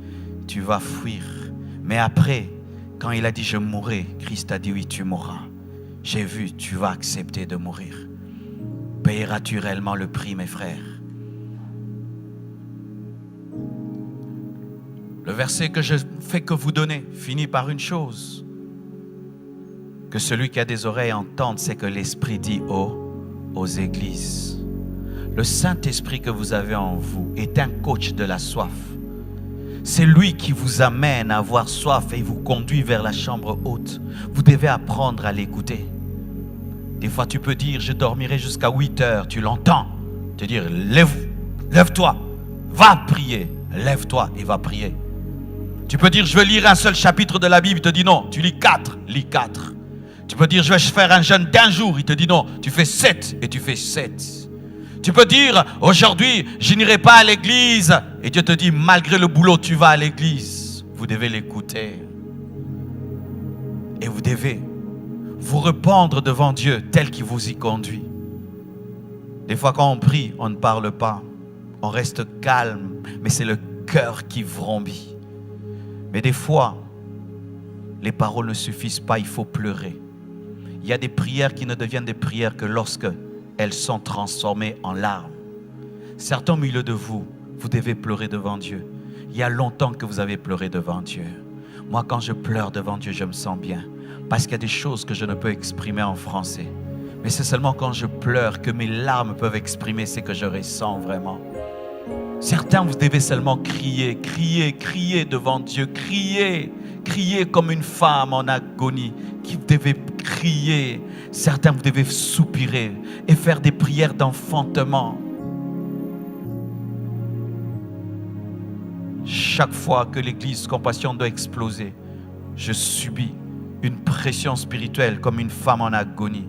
tu vas fuir. Mais après, quand il a dit je mourrai, Christ a dit oui, tu mourras. J'ai vu, tu vas accepter de mourir. Payeras-tu réellement le prix, mes frères? Le verset que je fais que vous donner finit par une chose. Que celui qui a des oreilles entende, c'est que l'Esprit dit aux églises. Le Saint-Esprit que vous avez en vous est un coach de la soif. C'est lui qui vous amène à avoir soif et vous conduit vers la chambre haute. Vous devez apprendre à l'écouter. Des fois tu peux dire, je dormirai jusqu'à 8 heures. Tu l'entends te dire, lève-toi, va prier. Lève-toi et va prier. Tu peux dire, je vais lire un seul chapitre de la Bible. Il te dit non, tu lis 4, lis 4. Tu peux dire, je vais faire un jeûne d'1 jour. Il te dit non, tu fais 7 et tu fais 7. Tu peux dire, aujourd'hui, je n'irai pas à l'église. Et Dieu te dit, malgré le boulot, tu vas à l'église. Vous devez l'écouter. Et vous devez vous répandre devant Dieu tel qu'il vous y conduit. Des fois, quand on prie, on ne parle pas. On reste calme, mais c'est le cœur qui vrombit. Mais des fois, les paroles ne suffisent pas, il faut pleurer. Il y a des prières qui ne deviennent des prières que lorsque elles sont transformées en larmes. Certains au milieu de vous, vous devez pleurer devant Dieu. Il y a longtemps que vous avez pleuré devant Dieu. Moi, quand je pleure devant Dieu, je me sens bien. Parce qu'il y a des choses que je ne peux exprimer en français. Mais c'est seulement quand je pleure que mes larmes peuvent exprimer ce que je ressens vraiment. Certains, vous devez seulement crier, crier, crier devant Dieu. Crier, crier comme une femme en agonie. Qui devait crier. Certains, vous devez soupirer et faire des prières d'enfantement. Chaque fois que l'église Compassion doit exploser, je subis une pression spirituelle comme une femme en agonie.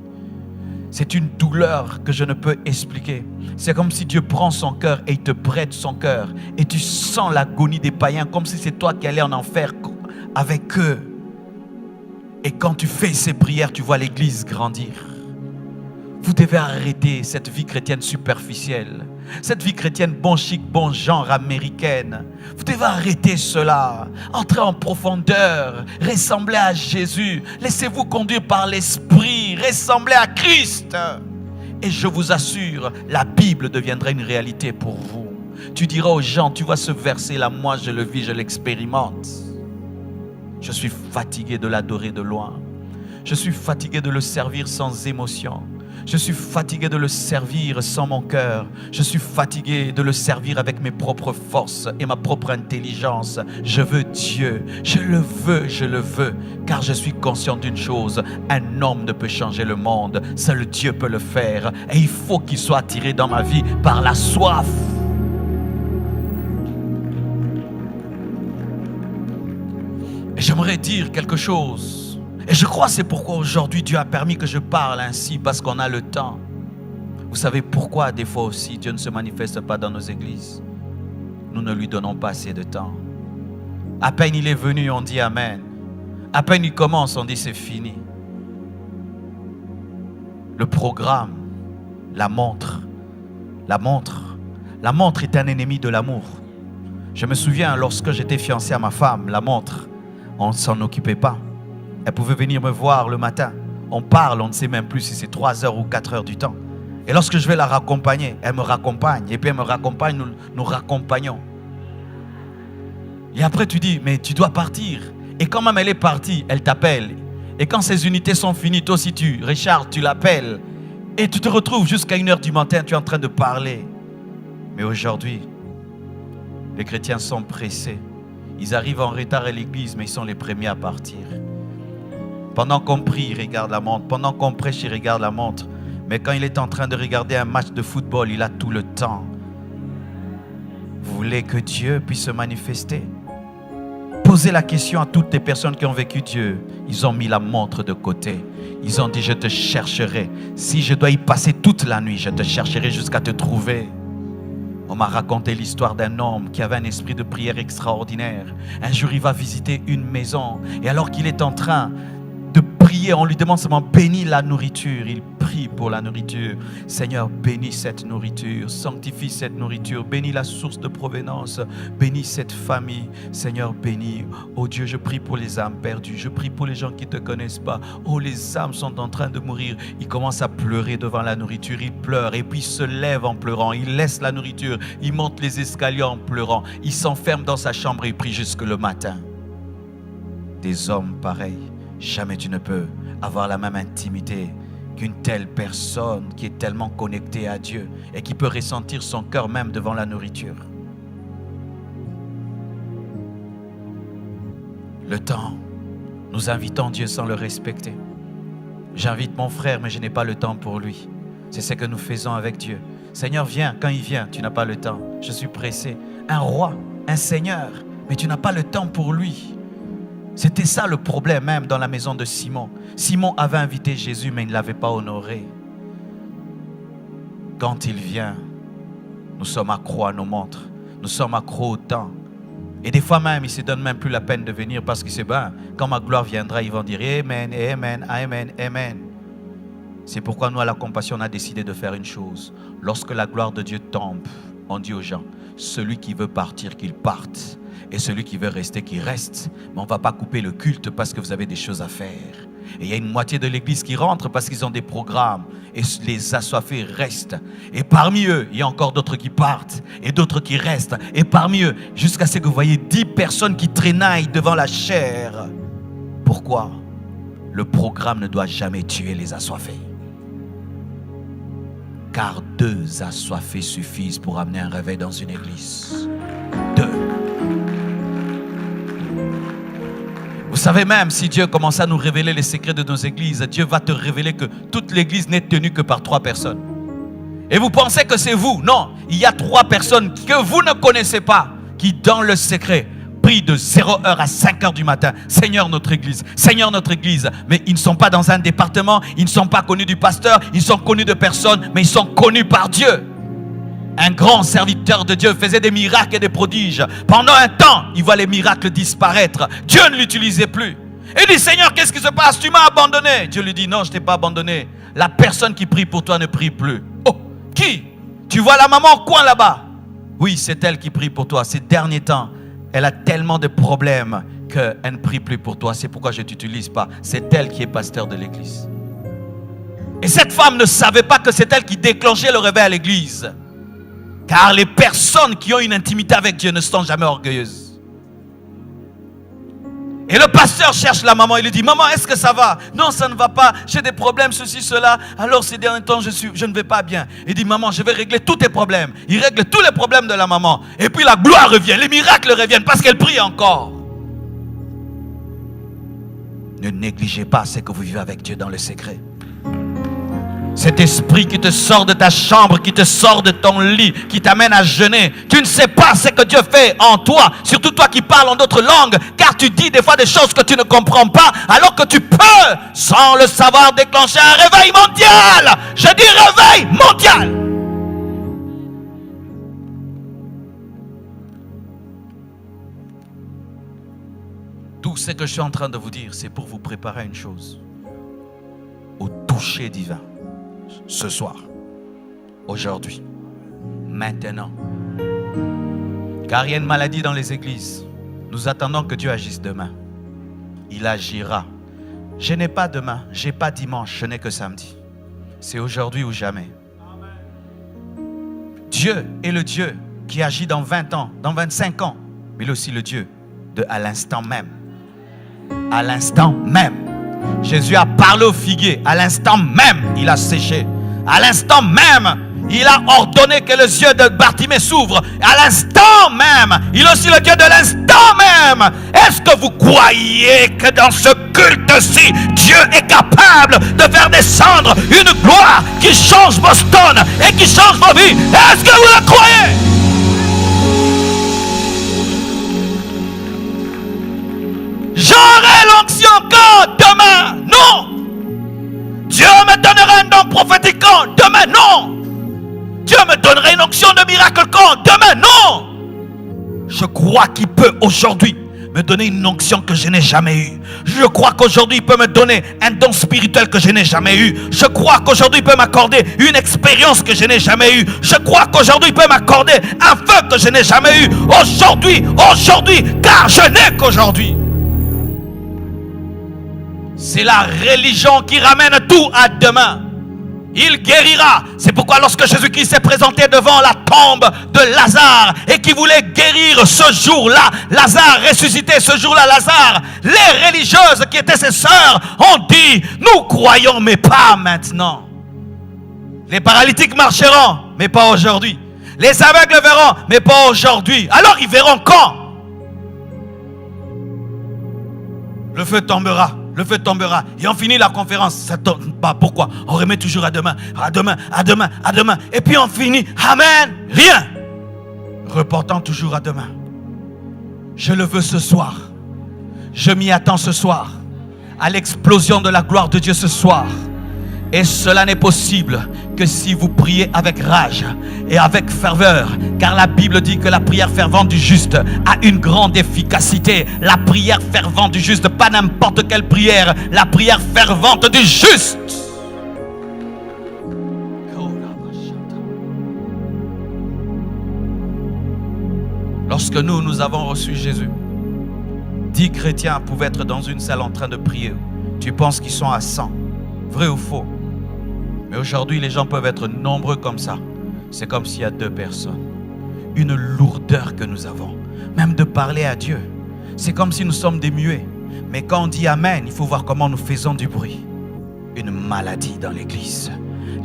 C'est une douleur que je ne peux expliquer. C'est comme si Dieu prend son cœur et il te prête son cœur. Et tu sens l'agonie des païens comme si c'est toi qui allais en enfer avec eux. Et quand tu fais ces prières, tu vois l'église grandir. Vous devez arrêter cette vie chrétienne superficielle. Cette vie chrétienne bon chic, bon genre américaine. Vous devez arrêter cela. Entrez en profondeur. Ressemblez à Jésus. Laissez-vous conduire par l'Esprit. Ressemblez à Christ. Et je vous assure, la Bible deviendra une réalité pour vous. Tu diras aux gens, tu vois ce verset-là, moi je le vis, je l'expérimente. Je suis fatigué de l'adorer de loin. Je suis fatigué de le servir sans émotion. Je suis fatigué de le servir sans mon cœur. Je suis fatigué de le servir avec mes propres forces et ma propre intelligence. Je veux Dieu. Je le veux. Car je suis conscient d'une chose. Un homme ne peut changer le monde. Seul Dieu peut le faire. Et il faut qu'il soit attiré dans ma vie par la soif. Et j'aimerais dire quelque chose. Et je crois que c'est pourquoi aujourd'hui Dieu a permis que je parle ainsi, parce qu'on a le temps. Vous savez pourquoi des fois aussi Dieu ne se manifeste pas dans nos églises? Nous ne lui donnons pas assez de temps. À peine il est venu, on dit Amen. À peine il commence, on dit c'est fini. Le programme, la montre est un ennemi de l'amour. Je me souviens lorsque j'étais fiancé à ma femme, la montre, on ne s'en occupait pas. Elle pouvait venir me voir le matin. On parle, on ne sait même plus si c'est 3 heures ou 4 heures du temps. Et lorsque je vais la raccompagner, elle me raccompagne. Et puis elle me raccompagne, nous raccompagnons. Et après tu dis, mais tu dois partir. Et quand même elle est partie, elle t'appelle. Et quand ces unités sont finies, toi aussi tu recharges, tu l'appelles. Et tu te retrouves jusqu'à 1 heure du matin, tu es en train de parler. Mais aujourd'hui, les chrétiens sont pressés. Ils arrivent en retard à l'église, mais ils sont les premiers à partir. Pendant qu'on prie, il regarde la montre. Pendant qu'on prêche, il regarde la montre. Mais quand il est en train de regarder un match de football, il a tout le temps. Vous voulez que Dieu puisse se manifester? Posez la question à toutes les personnes qui ont vécu Dieu. Ils ont mis la montre de côté. Ils ont dit, je te chercherai. Si je dois y passer toute la nuit, je te chercherai jusqu'à te trouver. On m'a raconté l'histoire d'un homme qui avait un esprit de prière extraordinaire. Un jour, il va visiter une maison. Et alors qu'il est en train de prier, on lui demande seulement bénis la nourriture. Il prie pour la nourriture. Seigneur, bénis cette nourriture, sanctifie cette nourriture, bénis la source de provenance, bénis cette famille. Seigneur, bénis. Oh Dieu, je prie pour les âmes perdues, je prie pour les gens qui ne te connaissent pas. Oh, les âmes sont en train de mourir. Il commence à pleurer devant la nourriture, il pleure et puis il se lève en pleurant, il laisse la nourriture, il monte les escaliers en pleurant, il s'enferme dans sa chambre et il prie jusque le matin. Des hommes pareils. Jamais tu ne peux avoir la même intimité qu'une telle personne qui est tellement connectée à Dieu et qui peut ressentir son cœur même devant la nourriture. Le temps, nous invitons Dieu sans le respecter. J'invite mon frère, mais je n'ai pas le temps pour lui. C'est ce que nous faisons avec Dieu. Seigneur, viens. Quand il vient, tu n'as pas le temps. Je suis pressé. Un roi, un seigneur, mais tu n'as pas le temps pour lui. C'était ça le problème même dans la maison de Simon. Simon avait invité Jésus, mais il ne l'avait pas honoré. Quand il vient, nous sommes accros à nos montres. Nous sommes accros au temps. Et des fois même, ils ne se donnent même plus la peine de venir parce qu'ils se disent, quand ma gloire viendra, ils vont dire Amen, Amen, Amen, Amen. C'est pourquoi nous, à la compassion, on a décidé de faire une chose. Lorsque la gloire de Dieu tombe, on dit aux gens, celui qui veut partir, qu'il parte. Et celui qui veut rester, qu'il reste. Mais on ne va pas couper le culte parce que vous avez des choses à faire. Et il y a une moitié de l'église qui rentre parce qu'ils ont des programmes. Et les assoiffés restent. Et parmi eux, il y a encore d'autres qui partent. Et d'autres qui restent. Et parmi eux, jusqu'à ce que vous voyez 10 personnes qui traînaillent devant la chair. Pourquoi? Le programme ne doit jamais tuer les assoiffés. Car 2 assoiffés suffisent pour amener un réveil dans une église. 2. Vous savez même, si Dieu commence à nous révéler les secrets de nos églises, Dieu va te révéler que toute l'église n'est tenue que par 3 personnes. Et vous pensez que c'est vous? Non, il y a 3 personnes que vous ne connaissez pas, qui dans le secret prient de 0h à 5h du matin. Seigneur notre église, Seigneur notre église. Mais ils ne sont pas dans un département, ils ne sont pas connus du pasteur, ils sont connus de personne, mais ils sont connus par Dieu. Un grand serviteur de Dieu faisait des miracles et des prodiges. Pendant un temps, il voit les miracles disparaître. Dieu ne l'utilisait plus. Il dit, Seigneur, qu'est-ce qui se passe? Tu m'as abandonné. Dieu lui dit, non, je ne t'ai pas abandonné. La personne qui prie pour toi ne prie plus. Oh, qui? Tu vois la maman au coin là-bas? Oui, c'est elle qui prie pour toi. Ces derniers temps, elle a tellement de problèmes qu'elle ne prie plus pour toi. C'est pourquoi je ne t'utilise pas. C'est elle qui est pasteur de l'église. Et cette femme ne savait pas que c'est elle qui déclenchait le réveil à l'église. Car les personnes qui ont une intimité avec Dieu ne sont jamais orgueilleuses. Et le pasteur cherche la maman, il lui dit, maman, est-ce que ça va? Non, ça ne va pas, j'ai des problèmes, ceci, cela. Alors ces derniers temps, je ne vais pas bien. Il dit, maman, je vais régler tous tes problèmes. Il règle tous les problèmes de la maman. Et puis la gloire revient, les miracles reviennent parce qu'elle prie encore. Ne négligez pas ce que vous vivez avec Dieu dans le secret. Cet esprit qui te sort de ta chambre, qui te sort de ton lit, qui t'amène à jeûner. Tu ne sais pas ce que Dieu fait en toi, surtout toi qui parles en d'autres langues, car tu dis des fois des choses que tu ne comprends pas, alors que tu peux, sans le savoir, déclencher un réveil mondial. Je dis réveil mondial. Tout ce que je suis en train de vous dire, c'est pour vous préparer à une chose. Au toucher divin. Ce soir, aujourd'hui, maintenant. Car il y a une maladie dans les églises. Nous attendons que Dieu agisse demain. Il agira. Je n'ai pas demain, je n'ai pas dimanche, je n'ai que samedi. C'est aujourd'hui ou jamais. Dieu est le Dieu qui agit dans 20 ans, dans 25 ans. Mais il est aussi le Dieu de à l'instant même. À l'instant même. Jésus a parlé au figuier. À l'instant même, il a séché. À l'instant même, il a ordonné que les yeux de Bartimée s'ouvrent. À l'instant même, il est aussi le Dieu de l'instant même. Est-ce que vous croyez que dans ce culte-ci, Dieu est capable de faire descendre une gloire qui change Boston et qui change vos vies? Est-ce que vous le croyez? J'aurai l'onction quand? Demain? Non. Dieu me donnera un don prophétique quand? Demain? Non. Dieu me donnerait une onction de miracle quand? Demain? Non. Je crois qu'il peut aujourd'hui me donner une onction que je n'ai jamais eue. Je crois qu'aujourd'hui il peut me donner un don spirituel que je n'ai jamais eu. Je crois qu'aujourd'hui il peut m'accorder une expérience que je n'ai jamais eue. Je crois qu'aujourd'hui il peut m'accorder un feu que je n'ai jamais eu. Aujourd'hui, car je n'ai qu'aujourd'hui. C'est la religion qui ramène tout à demain. Il guérira. C'est pourquoi lorsque Jésus-Christ s'est présenté devant la tombe de Lazare et qui voulait guérir ce jour-là, Lazare ressuscité ce jour-là, Lazare, les religieuses qui étaient ses sœurs ont dit, nous croyons mais pas maintenant. Les paralytiques marcheront mais pas aujourd'hui. Les aveugles verront mais pas aujourd'hui. Alors ils verront quand? Le feu tombera. Le feu tombera. Et on finit la conférence. Ça tombe pas. Pourquoi? On remet toujours à demain. À demain, à demain, à demain. Et puis on finit. Amen. Rien. Reportant toujours à demain. Je le veux ce soir. Je m'y attends ce soir. À l'explosion de la gloire de Dieu ce soir. Et cela n'est possible que si vous priez avec rage et avec ferveur. Car la Bible dit que la prière fervente du juste a une grande efficacité. La prière fervente du juste, pas n'importe quelle prière. La prière fervente du juste. Lorsque nous avons reçu Jésus, 10 chrétiens pouvaient être dans une salle en train de prier. Tu penses qu'ils sont à 100. Vrai ou faux? Mais aujourd'hui, les gens peuvent être nombreux comme ça. C'est comme s'il y a 2 personnes. Une lourdeur que nous avons, même de parler à Dieu. C'est comme si nous sommes des muets. Mais quand on dit Amen, il faut voir comment nous faisons du bruit. Une maladie dans l'église.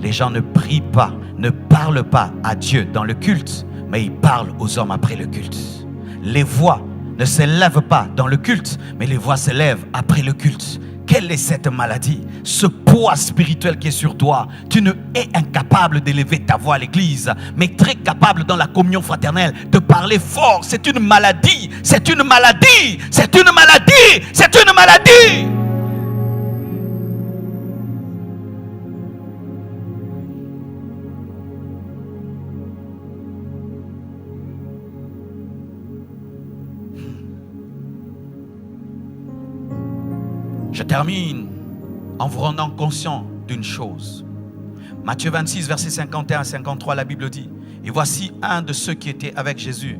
Les gens ne prient pas, ne parlent pas à Dieu dans le culte, mais ils parlent aux hommes après le culte. Les voix ne s'élèvent pas dans le culte, mais les voix s'élèvent après le culte. Quelle est cette maladie? Ce poids spirituel qui est sur toi. Tu ne es incapable d'élever ta voix à l'église, mais très capable dans la communion fraternelle de parler fort. C'est une maladie. C'est une maladie. C'est une maladie. C'est une maladie. Je termine en vous rendant conscient d'une chose. Matthieu 26, versets 51 à 53, la Bible dit, et voici un de ceux qui étaient avec Jésus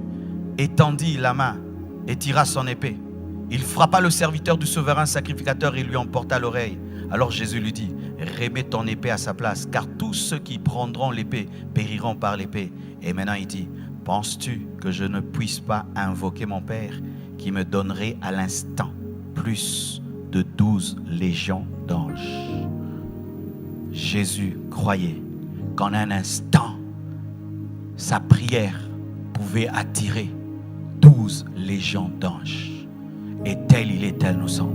étendit la main et tira son épée. Il frappa le serviteur du souverain sacrificateur et lui emporta l'oreille. Alors Jésus lui dit, remets ton épée à sa place, car tous ceux qui prendront l'épée périront par l'épée. Et maintenant il dit, penses-tu que je ne puisse pas invoquer mon Père qui me donnerait à l'instant plus de 12 légions d'anges? Jésus croyait qu'en un instant, sa prière pouvait attirer 12 légions d'anges. Et tel il est, tel nous sommes.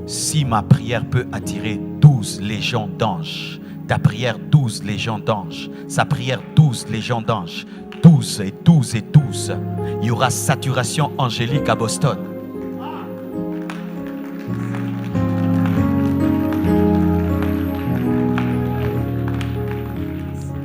Si ma prière peut attirer 12 légions d'anges, ta prière 12 légions d'anges, sa prière 12 légions d'anges, 12 et 12 et 12, il y aura saturation angélique à Boston.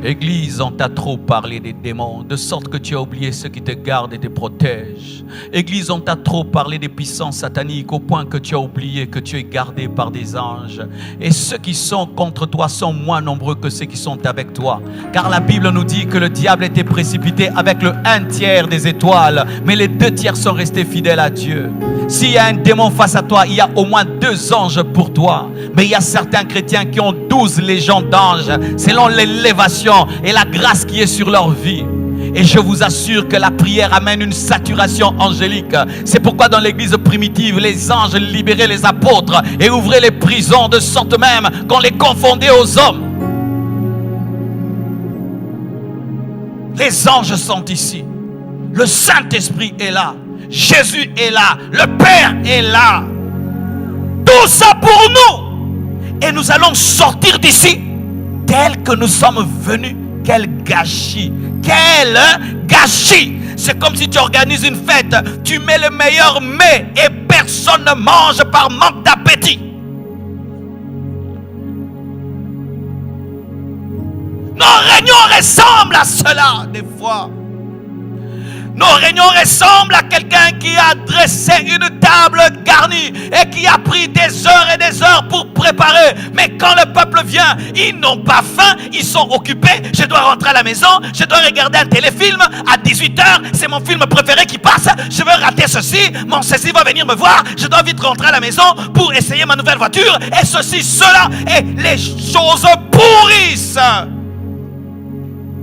Église, on t'a trop parlé des démons, de sorte que tu as oublié ceux qui te gardent et te protègent. Église, on t'a trop parlé des puissances sataniques au point que tu as oublié que tu es gardé par des anges. Et ceux qui sont contre toi sont moins nombreux que ceux qui sont avec toi. Car la Bible nous dit que le diable était précipité avec le 1/3 des étoiles, mais les 2/3 sont restés fidèles à Dieu. S'il y a un démon face à toi, il y a au moins 2 anges pour toi. Mais il y a certains chrétiens qui ont 12 légions d'anges, selon l'élévation et la grâce qui est sur leur vie. Et je vous assure que la prière amène une saturation angélique. C'est pourquoi dans l'église primitive, les anges libéraient les apôtres et ouvraient les prisons, de sorte même qu'on les confondait aux hommes. Les anges sont ici. Le Saint-Esprit est là. Jésus est là. Le Père est là. Tout ça pour nous. Et nous allons sortir d'ici tel que nous sommes venus. Quel gâchis! Quel gâchis! C'est comme si tu organises une fête, tu mets le meilleur mets et personne ne mange par manque d'appétit. Nos réunions ressemblent à cela des fois. Nos réunions ressemblent à quelqu'un qui a dressé une table garnie et qui a pris des heures et des heures pour préparer. Mais quand le peuple vient, ils n'ont pas faim, ils sont occupés. Je dois rentrer à la maison, je dois regarder un téléfilm à 18h. C'est mon film préféré qui passe. Je veux rater ceci, mon ceci va venir me voir. Je dois vite rentrer à la maison pour essayer ma nouvelle voiture. Et ceci, cela, et les choses pourrissent.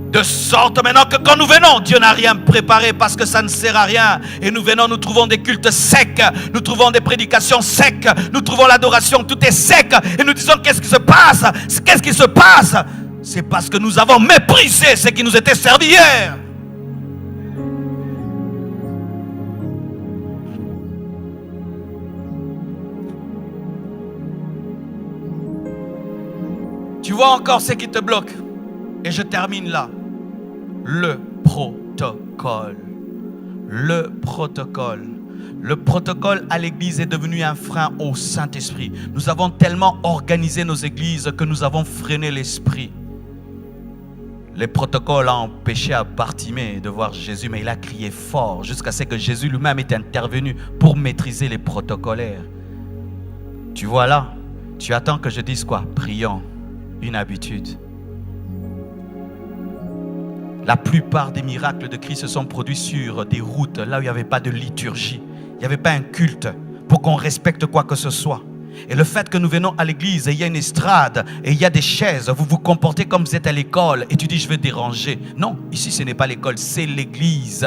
De sorte maintenant que quand nous venons, Dieu n'a rien préparé parce que ça ne sert à rien. Et nous venons, nous trouvons des cultes secs, nous trouvons des prédications secs, nous trouvons l'adoration, tout est sec. Et nous disons, qu'est-ce qui se passe? Qu'est-ce qui se passe? C'est parce que nous avons méprisé ce qui nous était servi hier. Tu vois encore ce qui te bloque. Et je termine là. Le protocole. Le protocole. Le protocole à l'église est devenu un frein au Saint-Esprit. Nous avons tellement organisé nos églises que nous avons freiné l'esprit. Les protocoles ont empêché à Bartimée de voir Jésus, mais il a crié fort jusqu'à ce que Jésus lui-même est intervenu pour maîtriser les protocolaires. Tu vois là, tu attends que je dise quoi? Prions, une habitude. La plupart des miracles de Christ se sont produits sur des routes, là où il n'y avait pas de liturgie. Il n'y avait pas un culte pour qu'on respecte quoi que ce soit. Et le fait que nous venons à l'église et il y a une estrade et il y a des chaises, vous vous comportez comme vous êtes à l'école et tu dis je vais déranger. Non, ici ce n'est pas l'école, c'est l'église.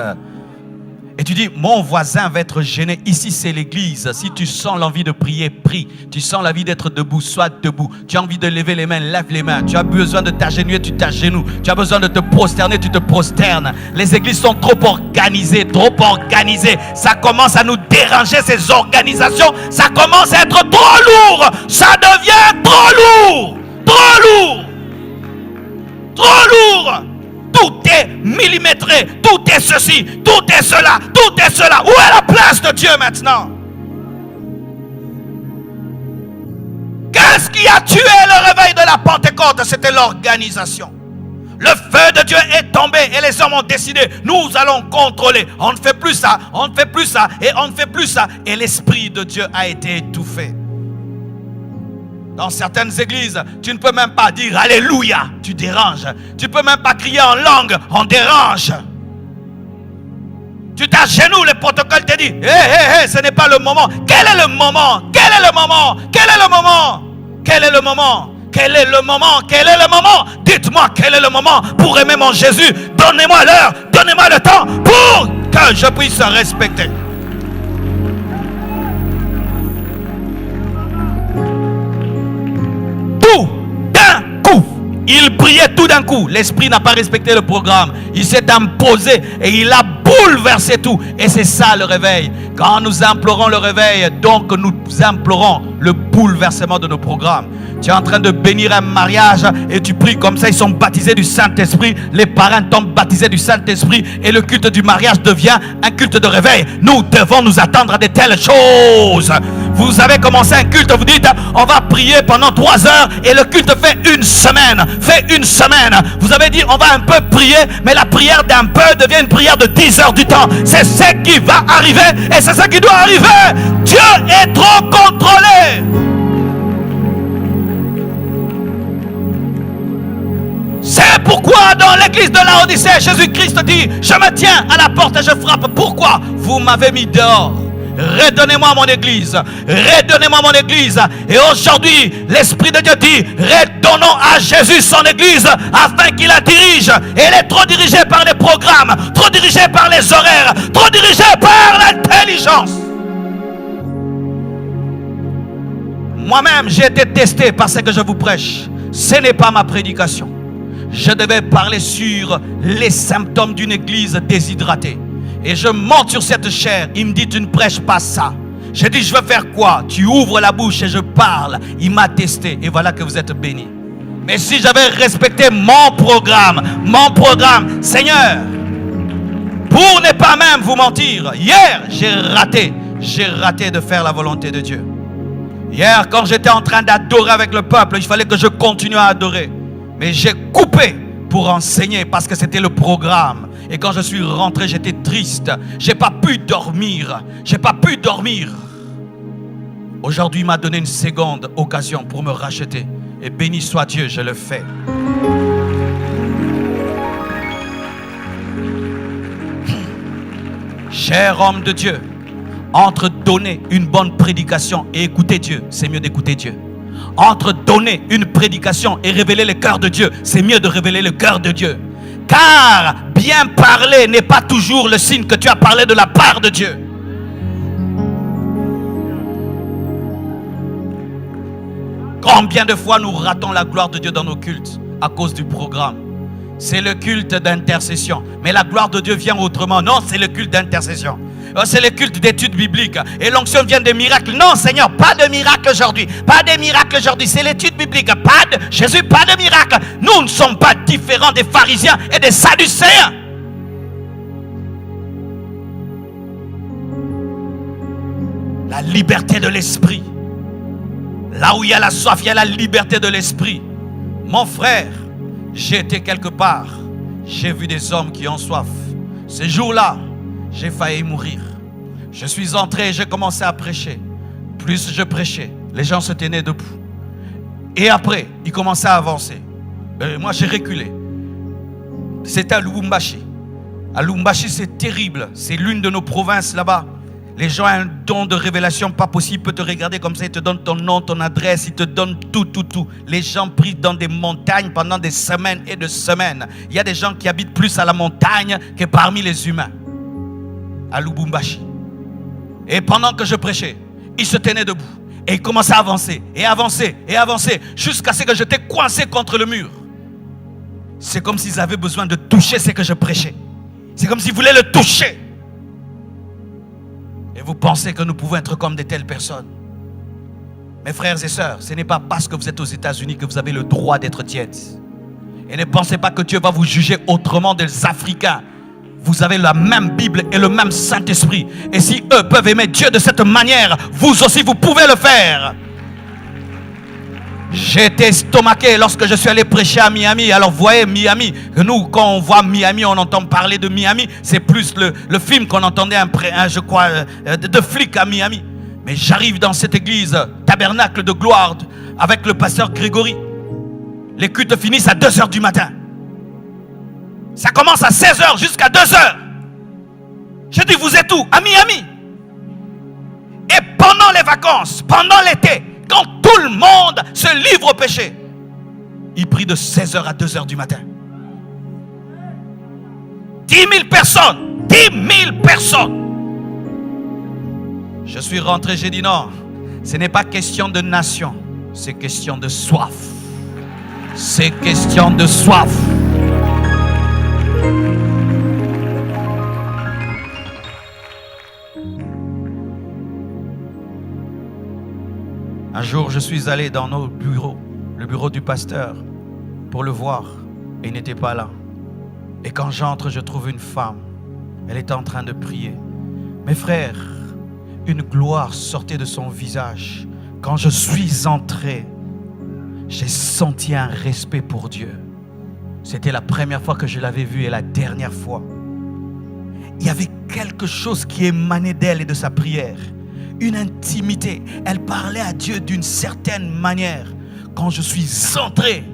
Et tu dis, mon voisin va être gêné. Ici, c'est l'église. Si tu sens l'envie de prier, prie. Tu sens l'envie d'être debout, sois debout. Tu as envie de lever les mains, lève les mains. Tu as besoin de t'agenouiller, tu t'agenouilles. Tu as besoin de te prosterner, tu te prosternes. Les églises sont trop organisées, trop organisées. Ça commence à nous déranger, ces organisations. Ça commence à être trop lourd. Ça devient trop lourd. Trop lourd. Trop lourd. Tout est millimétré, tout est ceci, tout est cela, tout est cela. Où est la place de Dieu maintenant? Qu'est-ce qui a tué le réveil de la Pentecôte? C'était l'organisation. Le feu de Dieu est tombé et les hommes ont décidé, nous allons contrôler. On ne fait plus ça, on ne fait plus ça et on ne fait plus ça. Et l'Esprit de Dieu a été étouffé. Dans certaines églises, tu ne peux même pas dire Alléluia, tu déranges. Tu ne peux même pas crier en langue, on dérange. Tu t'agenouilles, le protocole te dit ce n'est pas le moment. Quel est le moment? Quel est le moment? Quel est le moment? Quel est le moment? Quel est le moment? Quel est le moment? Dites-moi quel est le moment pour aimer mon Jésus. Donnez-moi l'heure, donnez-moi le temps pour que je puisse respecter. Tout d'un coup. Il priait tout d'un coup. L'esprit n'a pas respecté le programme. Il s'est imposé et il a bouleversé tout. Et c'est ça le réveil. Quand nous implorons le réveil, donc nous implorons le bouleversement de nos programmes. Tu es en train de bénir un mariage et tu pries comme ça, ils sont baptisés du Saint-Esprit. Les parents tombent baptisés du Saint-Esprit et le culte du mariage devient un culte de réveil. Nous devons nous attendre à de telles choses. Vous avez commencé un culte, vous dites on va prier pendant 3 heures et le culte fait une semaine. Vous avez dit on va un peu prier, mais la prière d'un peu devient une prière de 10 heures du temps. C'est ce qui va arriver et c'est ce qui doit arriver. Dieu est trop contrôlé. C'est pourquoi dans l'église de Laodicée, Jésus-Christ dit, je me tiens à la porte et je frappe. Pourquoi vous m'avez mis dehors? Redonnez-moi mon église. Redonnez-moi mon église. Et aujourd'hui, l'Esprit de Dieu dit, redonnons à Jésus son église afin qu'il la dirige. Et elle est trop dirigée par les programmes, trop dirigée par les horaires, trop dirigée par l'intelligence. Moi-même, j'ai été testé par ce que je vous prêche. Ce n'est pas ma prédication. Je devais parler sur les symptômes d'une église déshydratée. Et je monte sur cette chaire. Il me dit, tu ne prêches pas ça. J'ai dit, je veux faire quoi? Tu ouvres la bouche et je parle. Il m'a testé. Et voilà que vous êtes bénis. Mais si j'avais respecté mon programme, Seigneur, pour ne pas même vous mentir, hier, j'ai raté de faire la volonté de Dieu. Hier, quand j'étais en train d'adorer avec le peuple, il fallait que je continue à adorer. Mais j'ai coupé pour enseigner parce que c'était le programme. Et quand je suis rentré, j'étais triste. J'ai pas pu dormir. Aujourd'hui, il m'a donné une seconde occasion pour me racheter. Et béni soit Dieu, je le fais. Cher homme de Dieu, entre donner une bonne prédication et écouter Dieu, c'est mieux d'écouter Dieu. Entre donner une prédication et révéler le cœur de Dieu, c'est mieux de révéler le cœur de Dieu. Car bien parler n'est pas toujours le signe que tu as parlé de la part de Dieu. Combien de fois nous ratons la gloire de Dieu dans nos cultes à cause du programme? C'est le culte d'intercession. Mais la gloire de Dieu vient autrement. Non, c'est le culte d'intercession. C'est le culte d'études bibliques. Et l'onction vient des miracles. Non, Seigneur, pas de miracle aujourd'hui. Pas de miracle aujourd'hui. C'est l'étude biblique. Jésus, pas de miracle. Nous ne sommes pas différents des pharisiens et des sadducéens. La liberté de l'esprit. Là où il y a la soif, il y a la liberté de l'esprit. Mon frère, j'ai été quelque part. J'ai vu des hommes qui ont soif. Ces jours-là, j'ai failli mourir. Je suis entré et j'ai commencé à prêcher. Plus je prêchais, les gens se tenaient debout. Et après, ils commençaient à avancer. Moi, j'ai reculé. C'était à Lubumbashi. À Lubumbashi, c'est terrible. C'est l'une de nos provinces là-bas. Les gens ont un don de révélation pas possible. Ils peuvent te regarder comme ça. Ils te donnent ton nom, ton adresse. Ils te donnent tout. Les gens prient dans des montagnes pendant des semaines et des semaines. Il y a des gens qui habitent plus à la montagne que parmi les humains. À Lubumbashi. Et pendant que je prêchais, ils se tenaient debout. Et ils commençaient à avancer. Et avancer. Et avancer. Jusqu'à ce que j'étais coincé contre le mur. C'est comme s'ils avaient besoin de toucher ce que je prêchais. C'est comme s'ils voulaient le toucher. Et vous pensez que nous pouvons être comme de telles personnes? Mes frères et sœurs, ce n'est pas parce que vous êtes aux États-Unis que vous avez le droit d'être tiède. Et ne pensez pas que Dieu va vous juger autrement des Africains. Vous avez la même Bible et le même Saint-Esprit. Et si eux peuvent aimer Dieu de cette manière, vous aussi vous pouvez le faire. J'ai été estomaqué lorsque je suis allé prêcher à Miami. Alors vous voyez Miami, nous quand on voit Miami, on entend parler de Miami. C'est plus le film qu'on entendait, je crois, de flics à Miami. Mais j'arrive dans cette église, tabernacle de gloire, avec le pasteur Grégory. Les cultes finissent à 2h du matin. Ça commence à 16h jusqu'à 2h. Je dis, vous êtes où? À Miami. Et pendant les vacances, pendant l'été, quand tout le monde se livre au péché. Il prie de 16h à 2h du matin. 10 000 personnes. 10 000 personnes. Je suis rentré, j'ai dit non. Ce n'est pas question de nation. C'est question de soif. C'est question de soif. Un jour, je suis allé dans nos bureaux, le bureau du pasteur, pour le voir. Et il n'était pas là. Et quand j'entre, je trouve une femme. Elle était en train de prier. Mes frères, une gloire sortait de son visage. Quand je suis entré, j'ai senti un respect pour Dieu. C'était la première fois que je l'avais vue et la dernière fois. Il y avait quelque chose qui émanait d'elle et de sa prière. Une intimité. Elle parlait à Dieu d'une certaine manière. Quand je suis entré,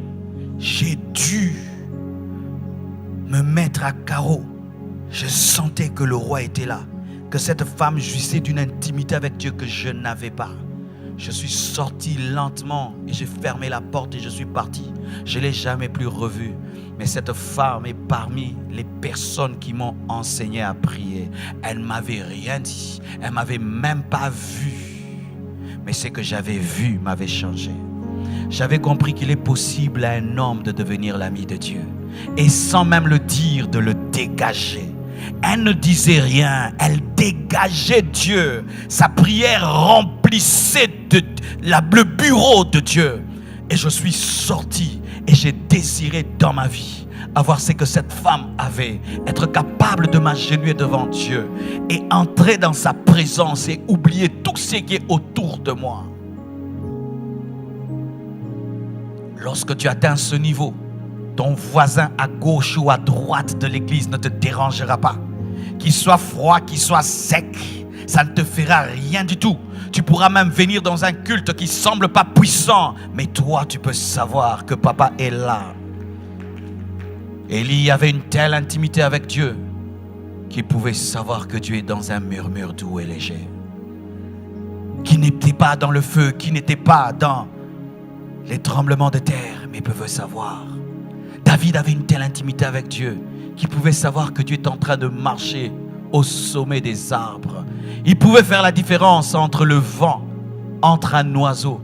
j'ai dû me mettre à carreau. Je sentais que le roi était là. Que cette femme jouissait d'une intimité avec Dieu que je n'avais pas. Je suis sorti lentement et j'ai fermé la porte et je suis parti. Je ne l'ai jamais plus revue. Mais cette femme est parmi les personnes qui m'ont enseigné à prier. Elle ne m'avait rien dit. Elle ne m'avait même pas vu. Mais ce que j'avais vu m'avait changé. J'avais compris qu'il est possible à un homme de devenir l'ami de Dieu. Et sans même le dire, de le dégager. Elle ne disait rien, elle dégageait Dieu. Sa prière remplissait le bureau de Dieu. Et je suis sorti et j'ai désiré dans ma vie avoir ce que cette femme avait. Être capable de m'agenouiller devant Dieu et entrer dans sa présence et oublier tout ce qui est autour de moi. Lorsque tu atteins ce niveau, ton voisin à gauche ou à droite de l'église ne te dérangera pas. Qu'il soit froid, qu'il soit sec, ça ne te fera rien du tout. Tu pourras même venir dans un culte qui ne semble pas puissant, mais toi tu peux savoir que papa est là. Élie avait une telle intimité avec Dieu qu'il pouvait savoir que Dieu est dans un murmure doux et léger. Qui n'était pas dans le feu, qui n'était pas dans les tremblements de terre, mais pouvait savoir. David avait une telle intimité avec Dieu qu'il pouvait savoir que Dieu est en train de marcher au sommet des arbres. Il pouvait faire la différence entre le vent, entre un oiseau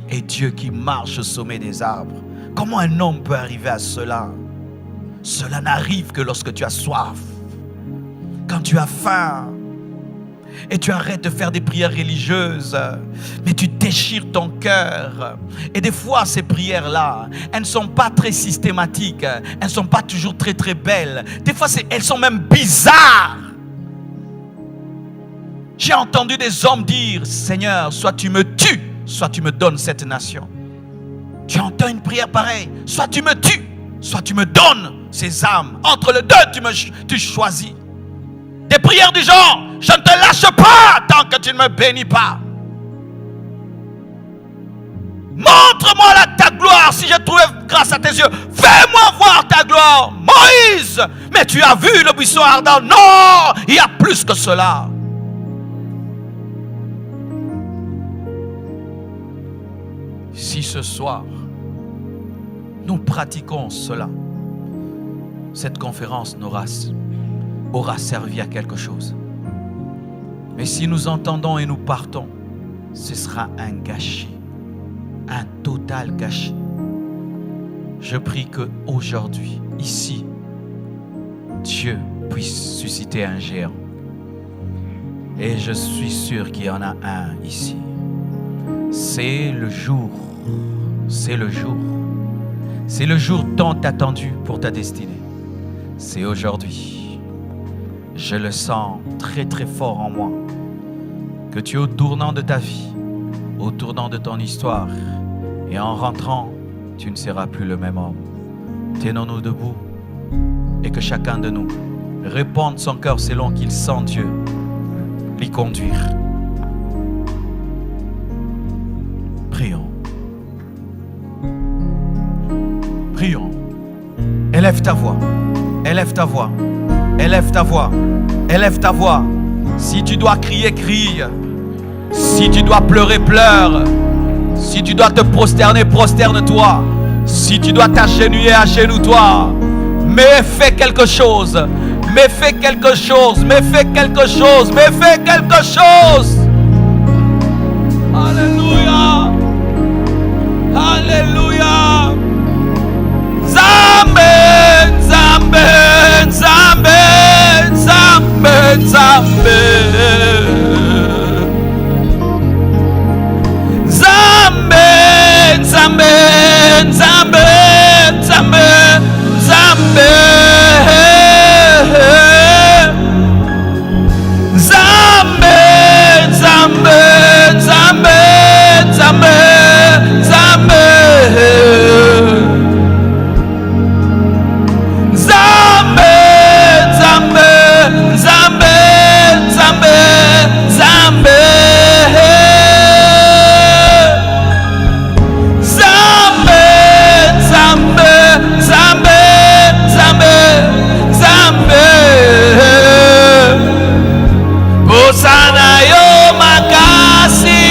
et Dieu qui marche au sommet des arbres. Comment un homme peut arriver à cela? Cela n'arrive que lorsque tu as soif, quand tu as faim. Et tu arrêtes de faire des prières religieuses, mais tu déchires ton cœur. Et des fois, ces prières-là, elles ne sont pas très systématiques. Elles ne sont pas toujours très très belles. Des fois, elles sont même bizarres. J'ai entendu des hommes dire, Seigneur, soit tu me tues, soit tu me donnes cette nation. Tu entends une prière pareille, soit tu me tues, soit tu me donnes ces âmes. Entre les deux, tu choisis. Des prières du genre, je ne te lâche pas tant que tu ne me bénis pas. Montre-moi ta gloire si j'ai trouvé grâce à tes yeux. Fais-moi voir ta gloire. Moïse, mais tu as vu le buisson ardent? Non, il y a plus que cela. Si ce soir, nous pratiquons cela, cette conférence aura servi à quelque chose. Mais si nous entendons et nous partons, ce sera un gâchis, un total gâchis. Je prie qu'aujourd'hui, ici, Dieu puisse susciter un géant. Et je suis sûr qu'il y en a un ici. C'est le jour, c'est le jour. C'est le jour tant attendu pour ta destinée. C'est aujourd'hui. Je le sens très très fort en moi. Que tu es au tournant de ta vie, au tournant de ton histoire. Et en rentrant, tu ne seras plus le même homme. Tenons-nous debout. Et que chacun de nous réponde son cœur selon qu'il sent Dieu l'y conduire. Prions. Prions. Élève ta voix. Élève ta voix. Élève ta voix. Élève ta voix. Si tu dois crier, crie. Si tu dois pleurer, pleure. Si tu dois te prosterner, prosterne-toi. Si tu dois t'agenouiller, agenouille-toi. Mais fais quelque chose. Mais fais quelque chose. Mais fais quelque chose. Mais fais quelque chose. Alléluia. Alléluia. Zambe, Zambe, Zambe, Zambe, Zambe. Zambe, Zambe, Zambe, Zambe, Zambe. Zambe, Zambe, Zambe, Zambe, Zambe. Zambe, Zambe, Zambe, Zambe, Zambe. Zambe, Zambe, Zambe, Zambe, Zambe. Posana yo makasi.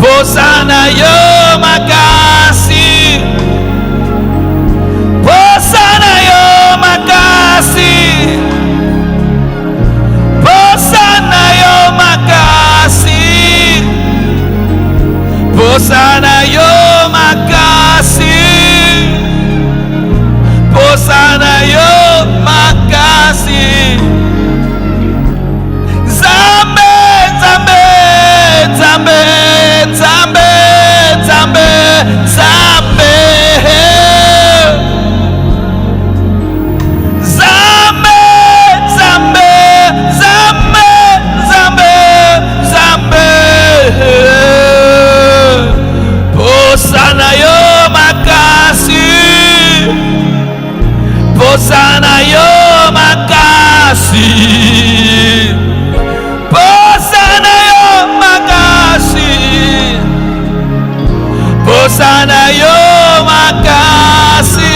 Posana yo makasi. Posana yo makasi. Posana yo makasi. Posana yo makasi. Posana yo makasi. Zambe, Zambe, Zambe, Zambe, Zambe, Zambe. Zambe, Zambe, Zambe, Zambe, Zambe. Posana yo makasi. Posana yo makasi. Posana yo makasi. Posana yo makasi.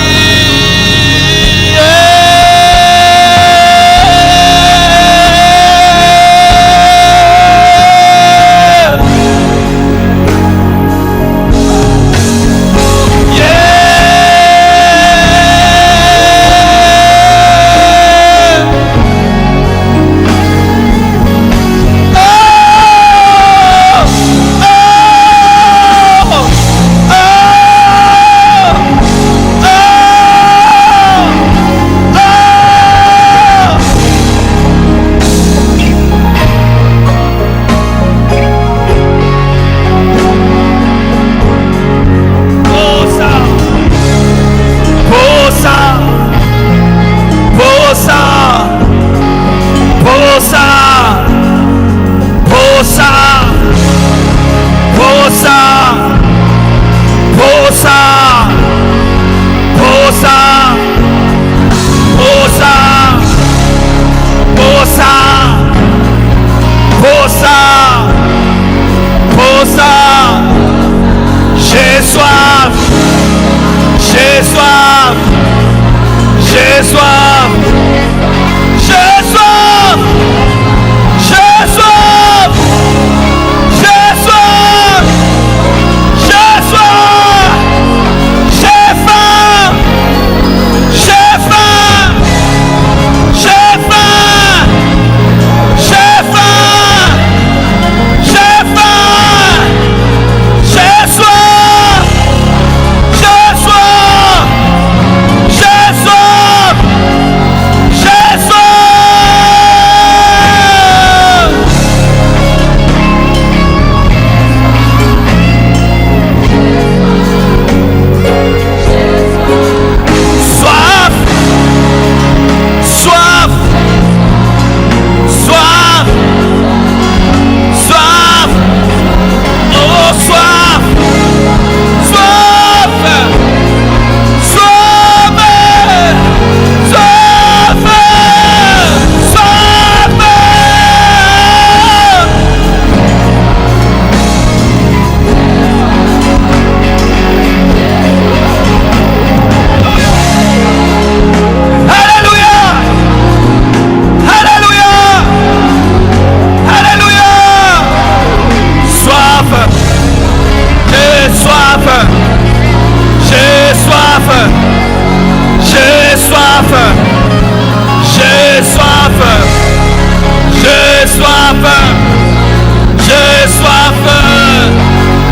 J'ai soif,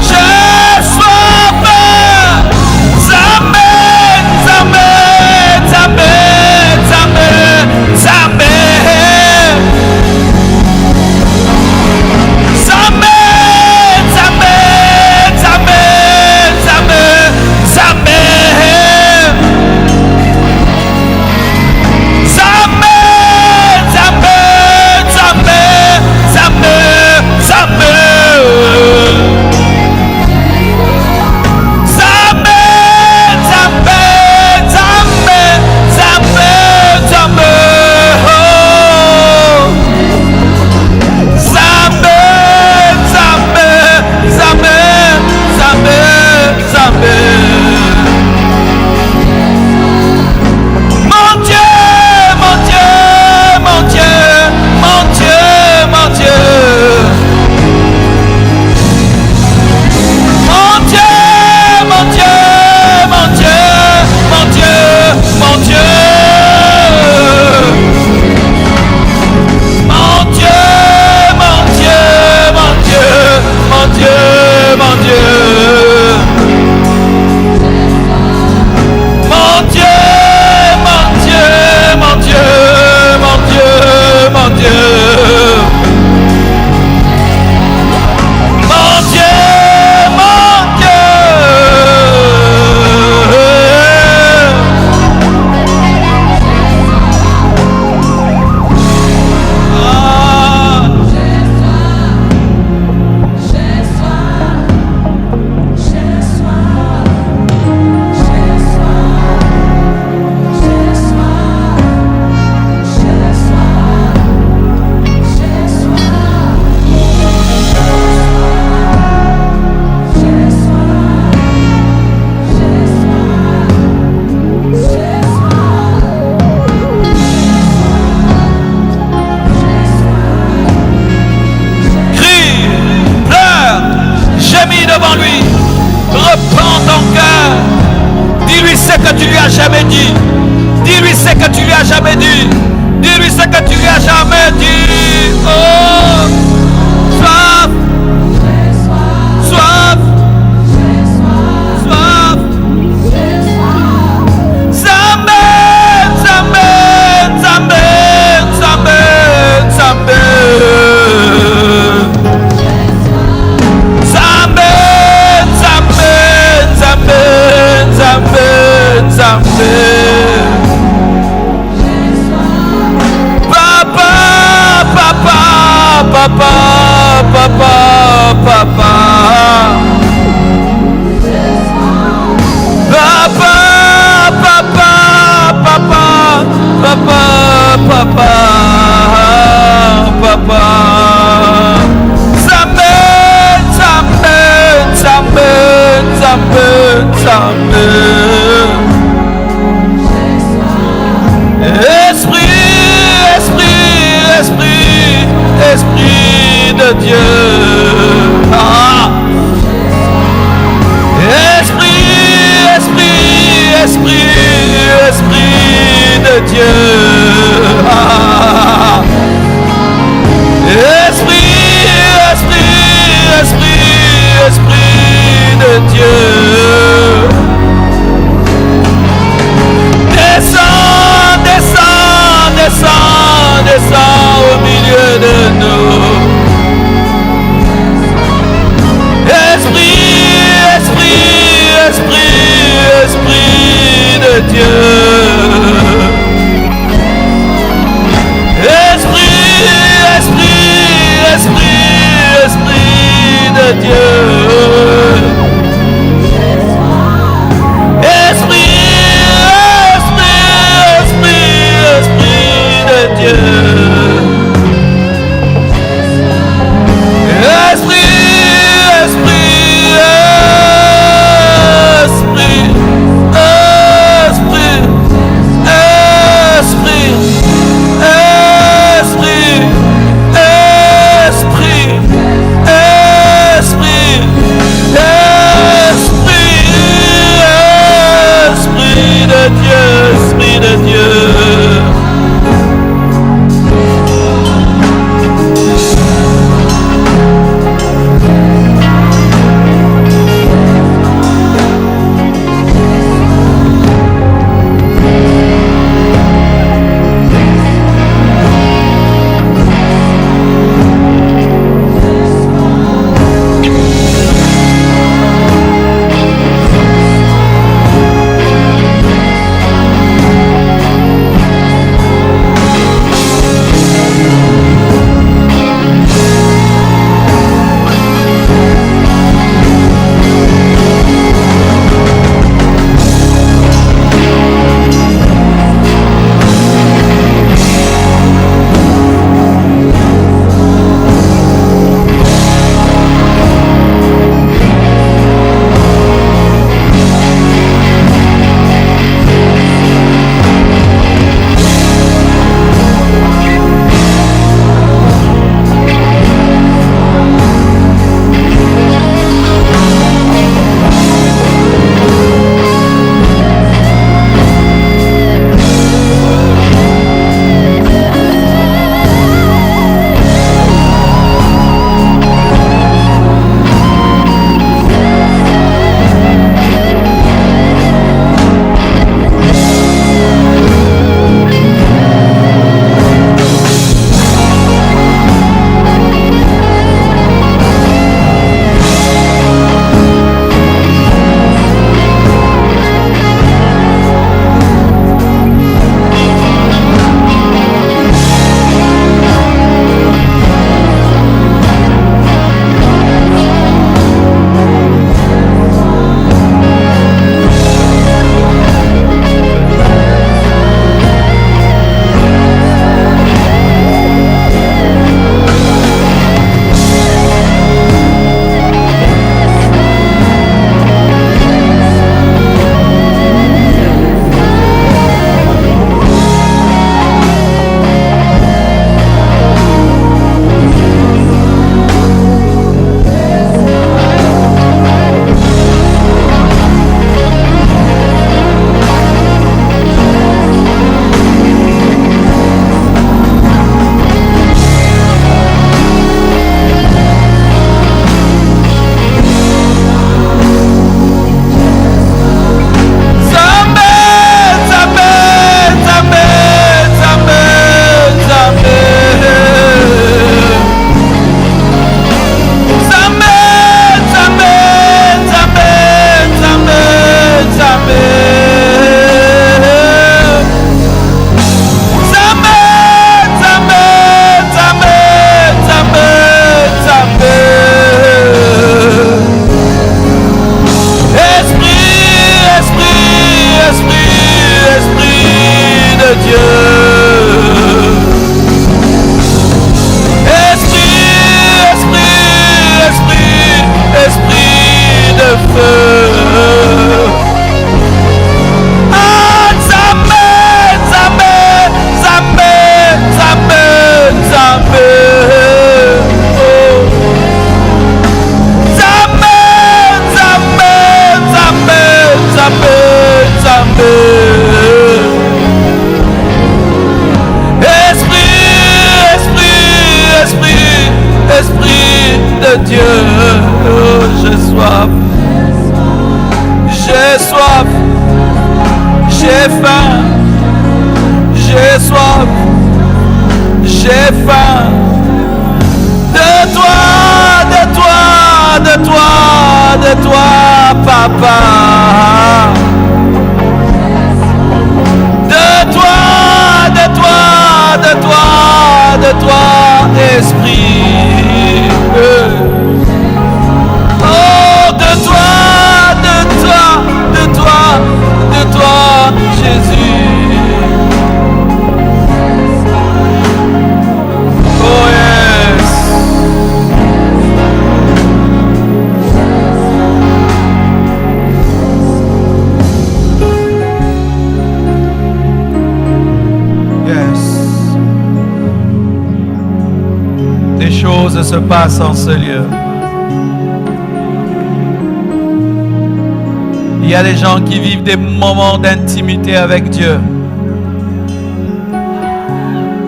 j'ai soif. Zambé, Zambé, Zambé, Zambé, Zambé. Zambé, Zambé, Zambé, Zambé, Zambé. Zambé, Zambé, Zambé, Zambé, Zambé. Zambé, Zambé, Zambé, Zambé, Zambé. Oh. Zambé, Zambé, Zambé, Zambé, Zambé. Mon Dieu, mon Dieu, mon Dieu, mon Dieu, mon Dieu. Mon Dieu, mon Dieu, mon Dieu, mon Dieu, mon Dieu. Mon Dieu, mon Dieu, mon Dieu, mon Dieu, mon Dieu. Mon Dieu, mon Dieu, mon Dieu, mon Dieu, mon Dieu. Mon Dieu, mon Dieu. Ah. Crie, pleure, gémis devant lui, reprends ton cœur, dis-lui ce que tu lui as jamais dit, dis-lui ce que tu lui as jamais dit, dis-lui ce que tu lui as jamais dit. Oh, soif, soif, soif. Zambé, Zambé, Zambé, Zambé, Zambé. Zambé, Zambé, Zambé, Zambé, Zambé. Papa, papa, papa, papa, papa. Papa, papa, papa, papa, papa, papa. Zambé, Zambé, Zambé, Zambé, Zambé. Esprit, esprit, esprit, esprit de Dieu. Ah. Esprit, esprit, esprit, esprit de Dieu. Ah. Esprit, esprit, esprit, esprit de Dieu. Descends, descends, descends, descends au milieu de nous. Esprit, esprit, esprit, esprit de Dieu. j'ai soif, j'ai faim. De toi, de toi, de toi, de toi, papa. De toi, de toi, de toi, de toi, Esprit. Oh, de toi, de toi, de toi, de toi, Jésus. Oh yes. Yes. Des choses se passent en ce lieu. Il y a des gens qui vivent des moments d'intimité avec Dieu.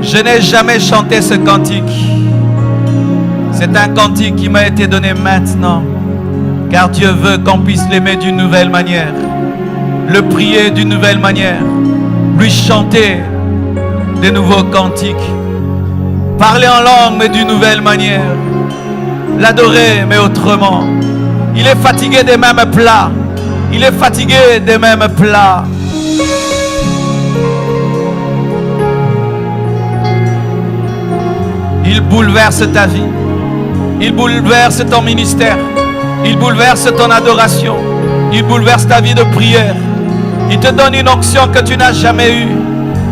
Je n'ai jamais chanté ce cantique. C'est un cantique qui m'a été donné maintenant. Car Dieu veut qu'on puisse l'aimer d'une nouvelle manière. Le prier d'une nouvelle manière. Lui chanter des nouveaux cantiques. Parler en langue mais d'une nouvelle manière. L'adorer mais autrement. Il est fatigué des mêmes plats. Il est fatigué des mêmes plats. Il bouleverse ta vie. Il bouleverse ton ministère. Il bouleverse ton adoration. Il bouleverse ta vie de prière. Il te donne une onction que tu n'as jamais eue.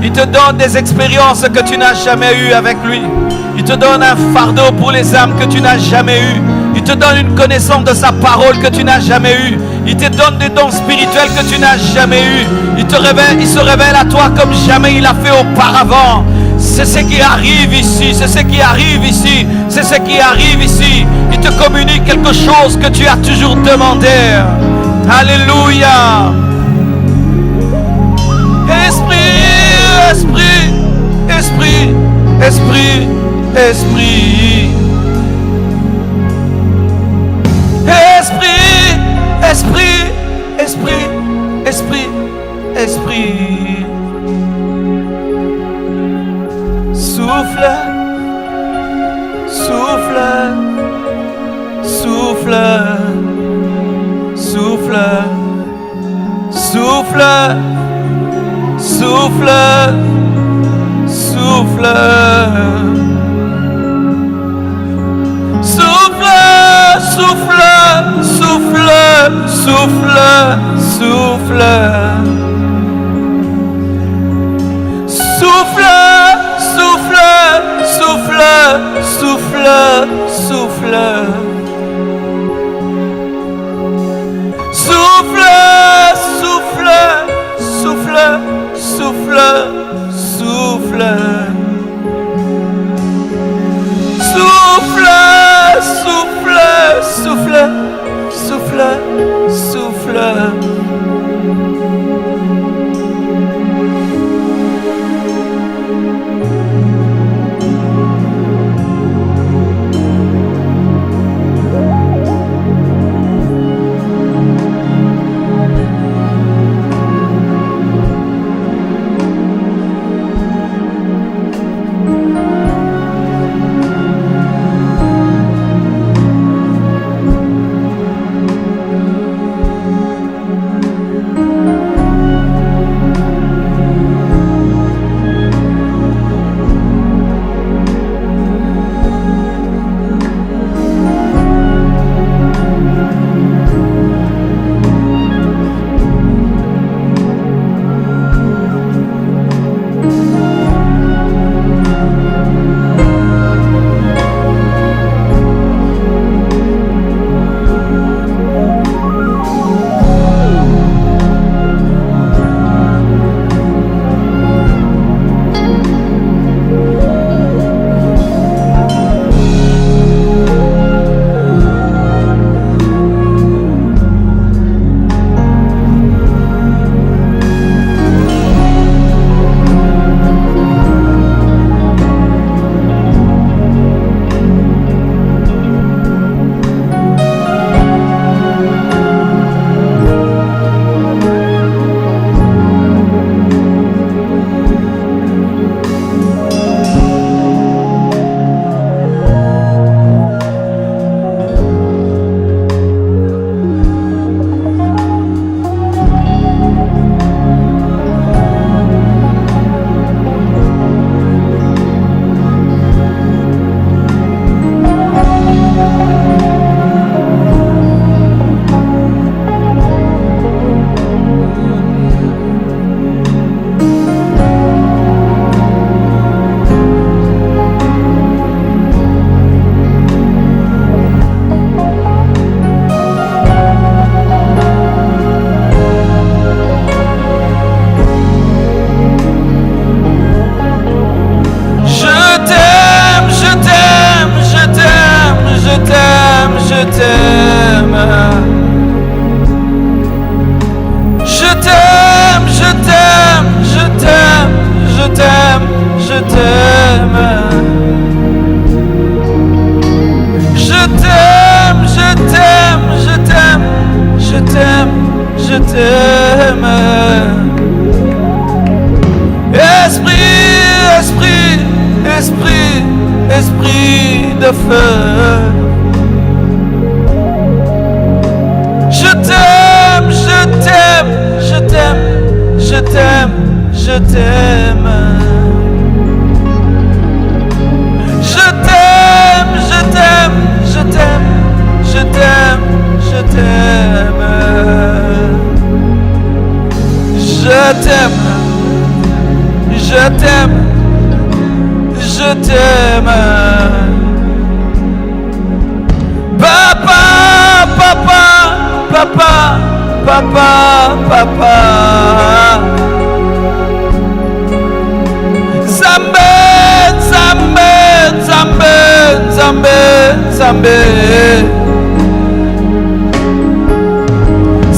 Il te donne des expériences que tu n'as jamais eues avec lui. Il te donne un fardeau pour les âmes que tu n'as jamais eu. Il te donne une connaissance de sa parole que tu n'as jamais eue. Il te donne des dons spirituels que tu n'as jamais eu. Il se révèle à toi comme jamais il a fait auparavant. C'est ce qui arrive ici, c'est ce qui arrive ici, c'est ce qui arrive ici. Il te communique quelque chose que tu as toujours demandé. Alléluia. Esprit, esprit, esprit, esprit, esprit. Esprit, esprit, esprit, esprit, esprit. Souffle, souffle, souffle, souffle, souffle, souffle, souffle. Souffle, souffle, souffle, souffle. Souffle, souffle, souffle, souffle, souffle. Souffle, souffle, souffle, souffle, souffle. Souffle, souffle, souffle, souffle, souffle. Esprit, esprit, esprit de feu. Je t'aime, je t'aime, je t'aime, je t'aime, je t'aime. Je t'aime, je t'aime, je t'aime, je t'aime, je t'aime. Je t'aime, je t'aime, je t'aime. Papa, papa, papa, papa, papa. Zambé, Zambé, Zambé, Zambé, Zambé.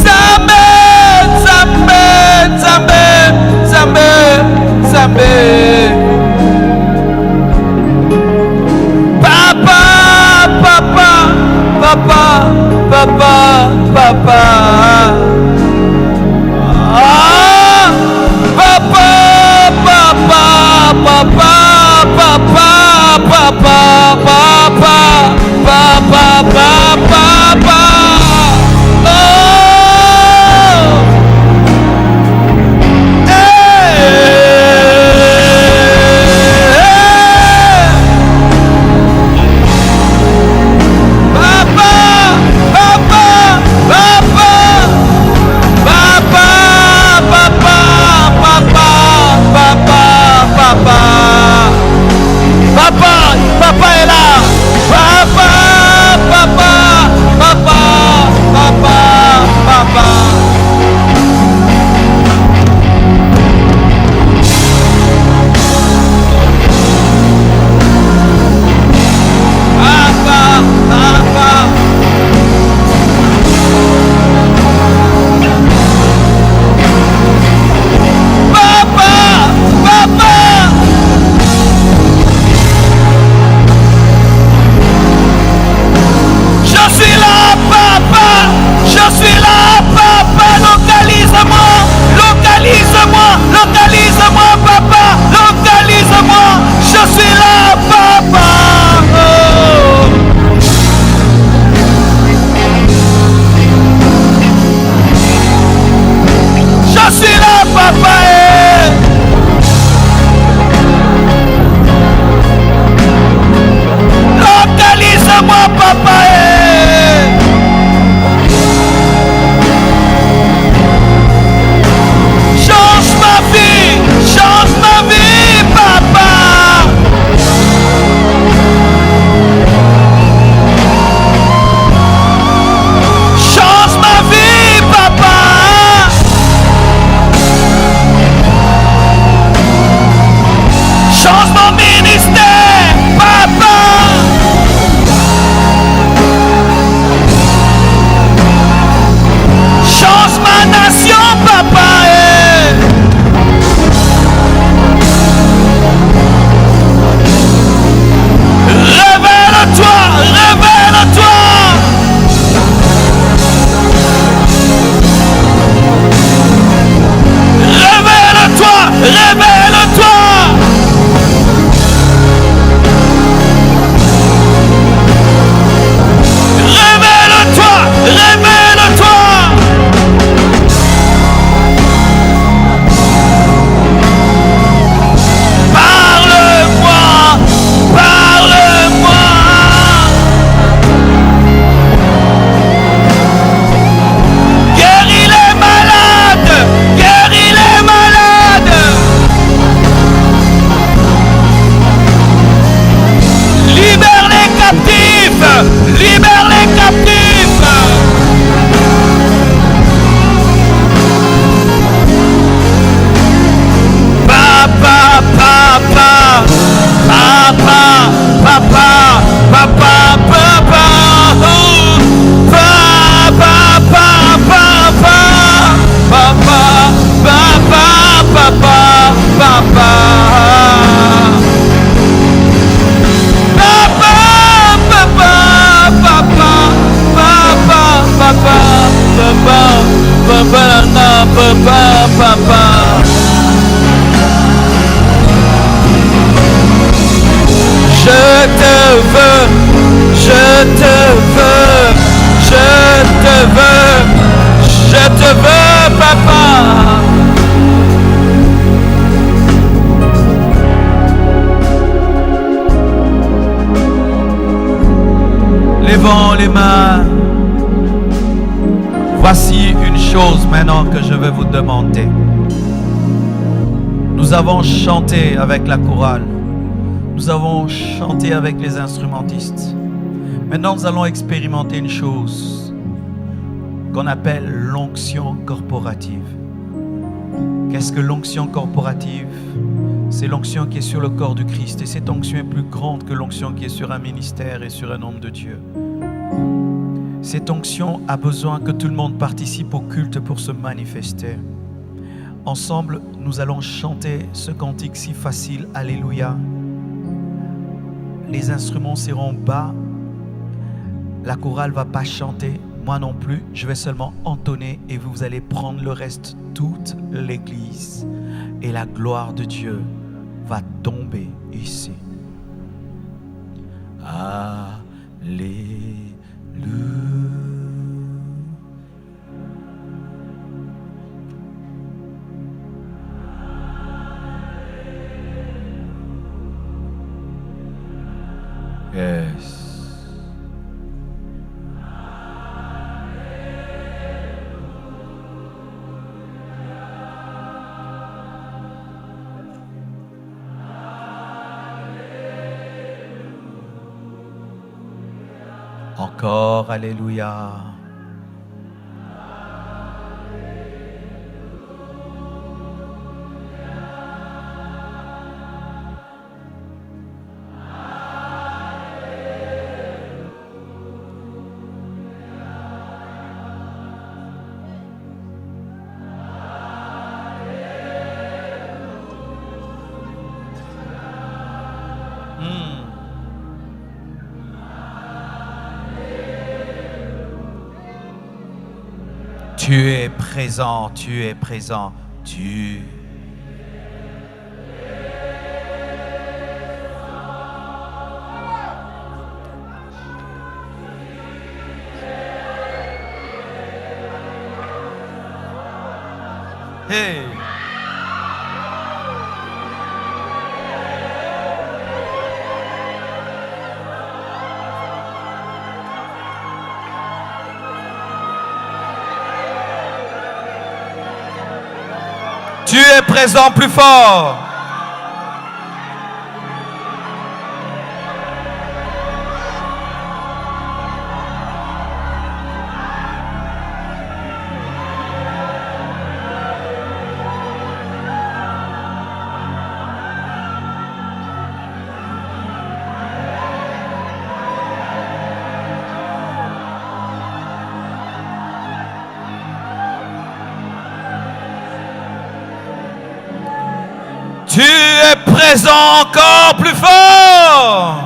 Zambé, Zambé, Zambé, Zambé, Zambé. Papa, papa, papa, papa, papa. Ah, papa, papa, papa, papa, papa, papa, papa, papa, papa. Oh, papa est là. Papa, papa, papa, papa, papa. Papa, papa. Papa, papa. Je suis là, papa. Je suis là, papa. Localise-moi, localise-moi, localise-moi, papa. Localise-moi. Je suis là, papa. Oh. Je suis là, papa. Localise-moi, papa. Change ma vie, papa. Change ma vie, papa. Change mon ministère, papa. Change ma nation, papa. Révèle-toi, révèle-toi. Révèle-toi, révèle-toi. te veux, je te veux, je te veux, je te veux, papa. Levons les mains. Voici une chose maintenant que je vais vous demander. Nous avons chanté avec la chorale. Nous avons chanté avec les instrumentistes. Maintenant, nous allons expérimenter une chose qu'on appelle l'onction corporative. Qu'est-ce que l'onction corporative? C'est l'onction qui est sur le corps du Christ. Et cette onction est plus grande que l'onction qui est sur un ministère et sur un homme de Dieu. Cette onction a besoin que tout le monde participe au culte pour se manifester. Ensemble, nous allons chanter ce cantique si facile, Alléluia. Les instruments seront bas. La chorale ne va pas chanter, moi non plus. Je vais seulement entonner et vous allez prendre le reste, toute l'église. Et la gloire de Dieu va tomber ici. Alléluia. Yes. Encore, alléluia. Tu es présent, tu es présent, tu. Hey. Tu es présent plus fort. Tu es présent encore plus fort.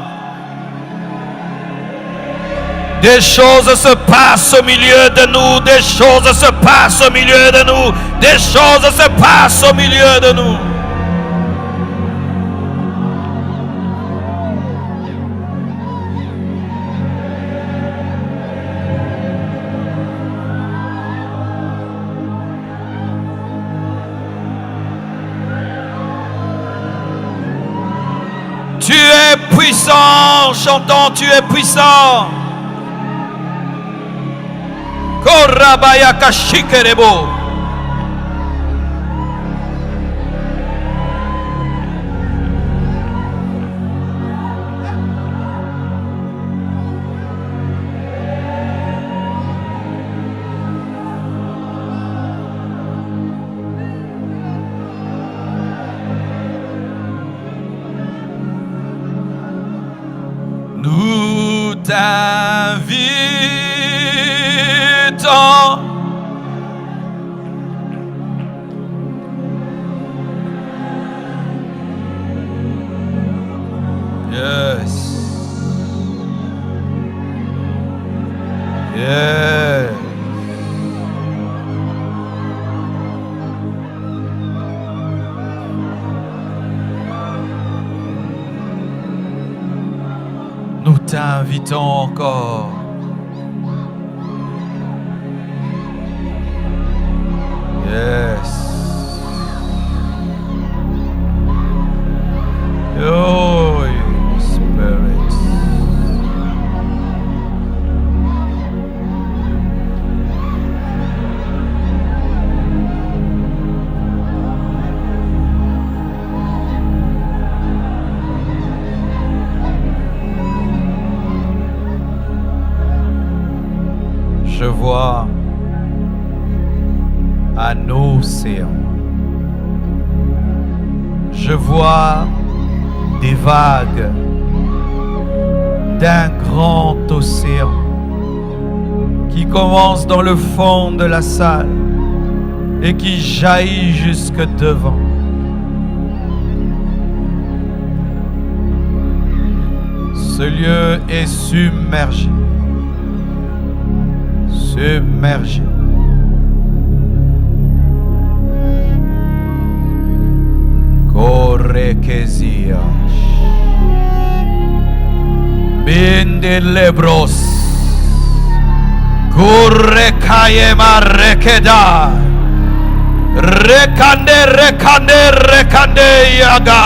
Des choses se passent au milieu de nous. Des choses se passent au milieu de nous. Des choses se passent au milieu de nous. Tu es puissant, chantons, tu es puissant. Korabaya kashikerebo. Nous t'invitons. Yes. Yes. Nous t'invitons encore. Yes. Oh, Spirit. Je vois un océan. Je vois des vagues d'un grand océan qui commence dans le fond de la salle et qui jaillit jusque devant. Ce lieu est submergé. Submergé. Correquesias. Bindelebros. Correcayema requeda. Recande yaga.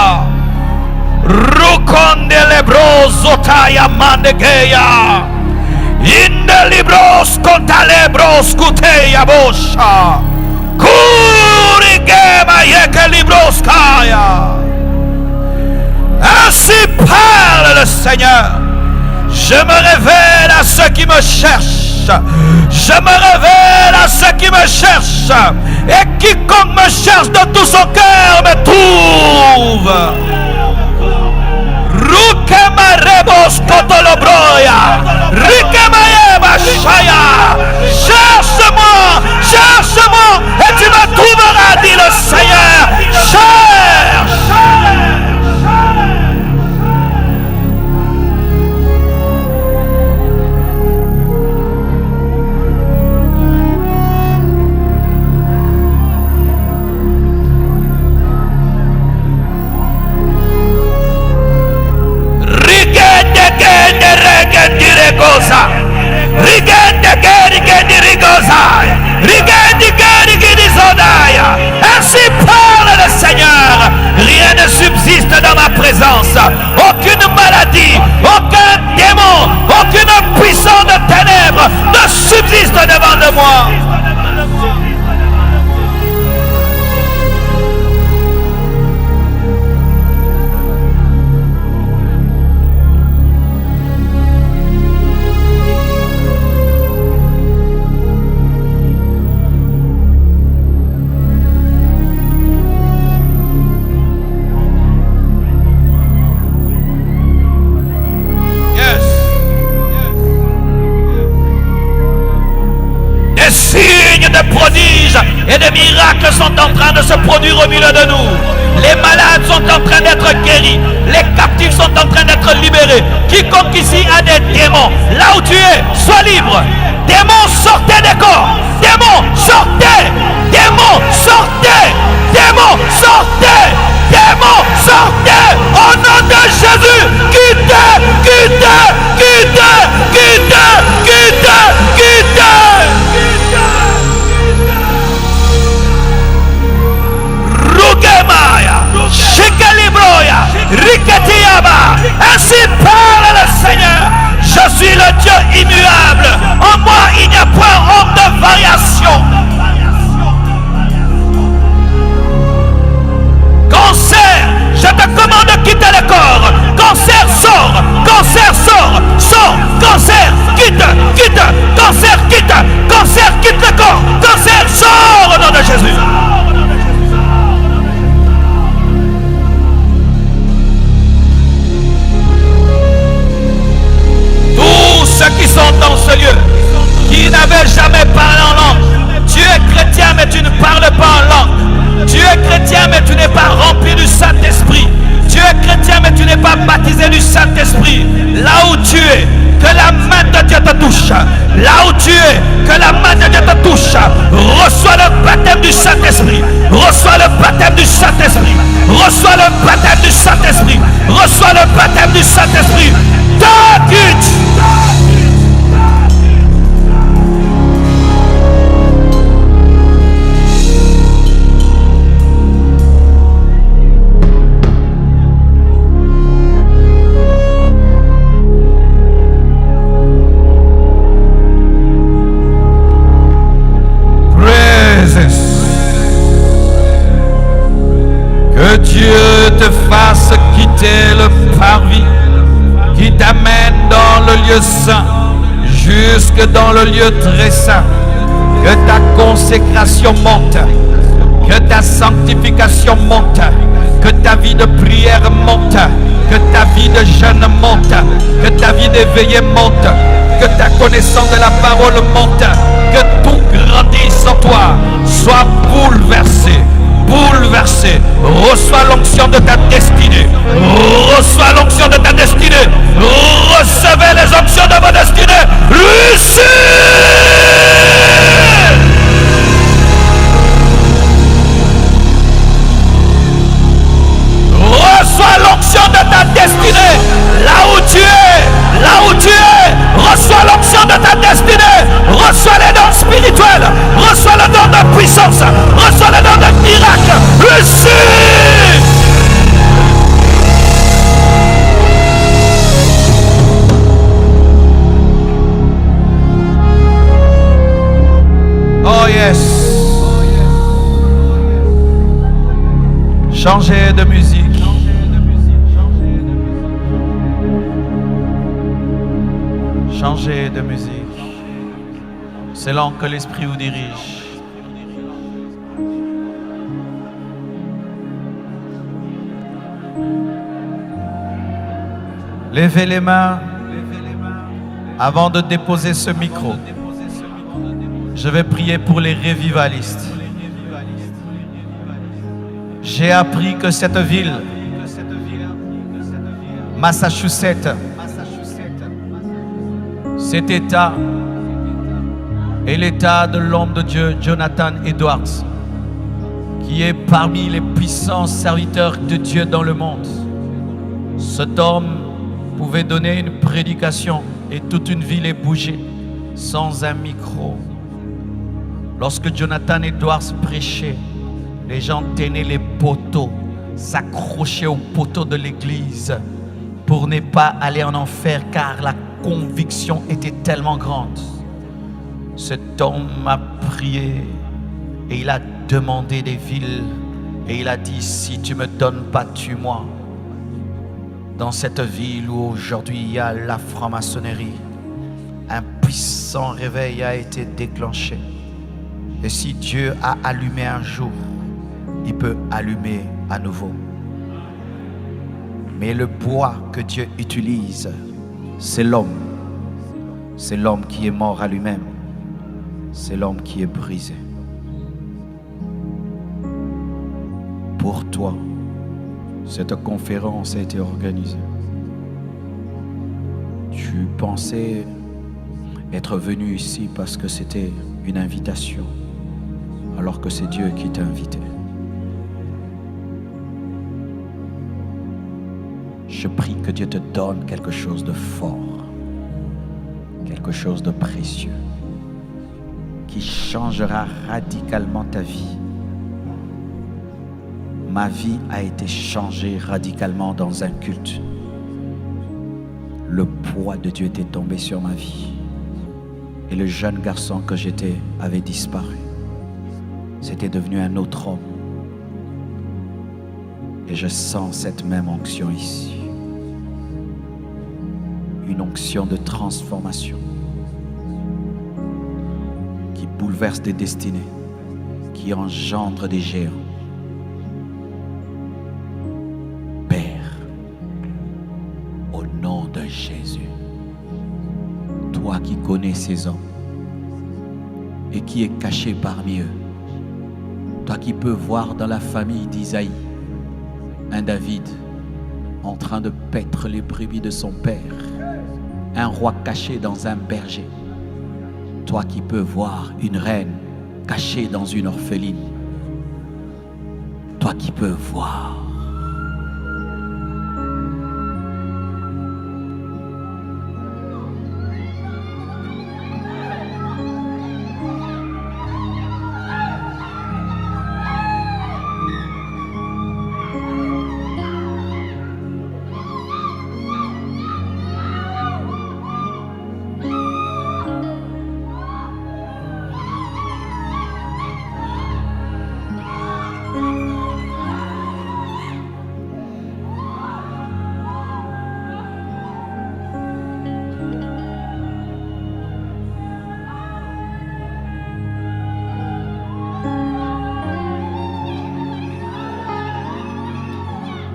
Ruconde lebroso taya mandegeya. Inde libros contalebros cuteya bosha. Kurigema yeke libros kaya. Ainsi parle le Seigneur. Je me révèle à ceux qui me cherchent. Je me révèle à ceux qui me cherchent. Et quiconque me cherche de tout son cœur me trouve. Rukema rebos kotolobroya. Rikema yeba shaya. Cherche-moi, cherche-moi, et tu me trouveras, dit le Seigneur. Cherche. Ainsi parle le Seigneur. Rien ne subsiste dans ma présence. Aucune maladie, aucun démon, aucune puissance de ténèbres ne subsiste devant de moi. Et des miracles sont en train de se produire au milieu de nous. Les malades sont en train d'être guéris. Les captifs sont en train d'être libérés. Quiconque ici a des démons, là où tu es, sois libre. Démons, sortez des corps. Démons, sortez. Démons, sortez. Démons, sortez. Démons, sortez. Au nom de Jésus, quittez, quittez, quittez, quittez, quittez, quittez. Rugemaya, Shikelibroya, Riketiaba. Ainsi parle le Seigneur. Je suis le Dieu immuable. En moi, il n'y a point honte de variation. Cancer, je te commande de quitter le corps. Cancer, sort. Cancer, sort. Sort. Cancer, quitte. Quitte. Cancer, quitte. Cancer, quitte le corps. Cancer, sort au nom de Jésus. Tous ceux qui sont dans ce lieu, qui n'avaient jamais parlé en langue, tu es chrétien mais tu ne parles pas en langue. Tu es chrétien mais tu n'es pas rempli du Saint-Esprit. Tu es chrétien mais tu n'es pas baptisé du Saint-Esprit. Là où tu es, que la main de Dieu te touche. Là où tu es, que la main de Dieu te touche. Reçois le baptême du Saint-Esprit. Reçois le baptême du Saint-Esprit. Reçois le baptême du Saint-Esprit. Reçois le baptême du Saint-Esprit. Take it. Que Dieu te fasse quitter le parvis qui t'amène dans le lieu saint, jusque dans le lieu très saint. Que ta consécration monte, que ta sanctification monte, que ta vie de prière monte, que ta vie de jeûne monte, que ta vie d'éveillé monte, que ta connaissance de la parole monte, que tout grandisse en toi, soit bouleversé. Bouleversé, reçois l'onction de ta destinée, reçois l'onction de ta destinée, recevez les onctions de votre destinée, Lucie! Reçois l'onction de ta destinée, là où tu es, reçois l'onction de ta destinée, reçois les dons spirituels, reçois le don de puissance, reçois le don de miracle, Lucie! Oh yes! Changez de musique. Changez de musique. C'est là que l'Esprit vous dirige. Levez les mains avant de déposer ce micro. Je vais prier pour les revivalistes. J'ai appris que cette ville, Massachusetts, cet État est l'État de l'homme de Dieu, Jonathan Edwards, qui est parmi les puissants serviteurs de Dieu dans le monde. Cet homme pouvait donner une prédication et toute une ville est bougée sans un micro. Lorsque Jonathan Edwards prêchait, les gens tenaient les poteaux, s'accrochaient aux poteaux de l'église pour ne pas aller en enfer, car la conviction était tellement grande. Cet homme a prié et il a demandé des villes et il a dit: si tu me donnes pas, tue-moi. Dans cette ville où aujourd'hui il y a la franc-maçonnerie, un puissant réveil a été déclenché. Et si Dieu a allumé un jour, il peut allumer à nouveau. Mais le bois que Dieu utilise, c'est l'homme. C'est l'homme qui est mort à lui-même. C'est l'homme qui est brisé. Pour toi, cette conférence a été organisée. Tu pensais être venu ici parce que c'était une invitation, alors que c'est Dieu qui t'a invité. Je prie que Dieu te donne quelque chose de fort, quelque chose de précieux, qui changera radicalement ta vie. Ma vie a été changée radicalement dans un culte. Le poids de Dieu était tombé sur ma vie. Et le jeune garçon que j'étais avait disparu. C'était devenu un autre homme. Et je sens cette même onction ici. Une onction de transformation qui bouleverse des destinées, qui engendre des géants. Père, au nom de Jésus, toi qui connais ces hommes et qui es caché parmi eux, toi qui peux voir dans la famille d'Isaïe un David en train de paître les brebis de son père, un roi caché dans un berger, toi qui peux voir une reine cachée dans une orpheline, toi qui peux voir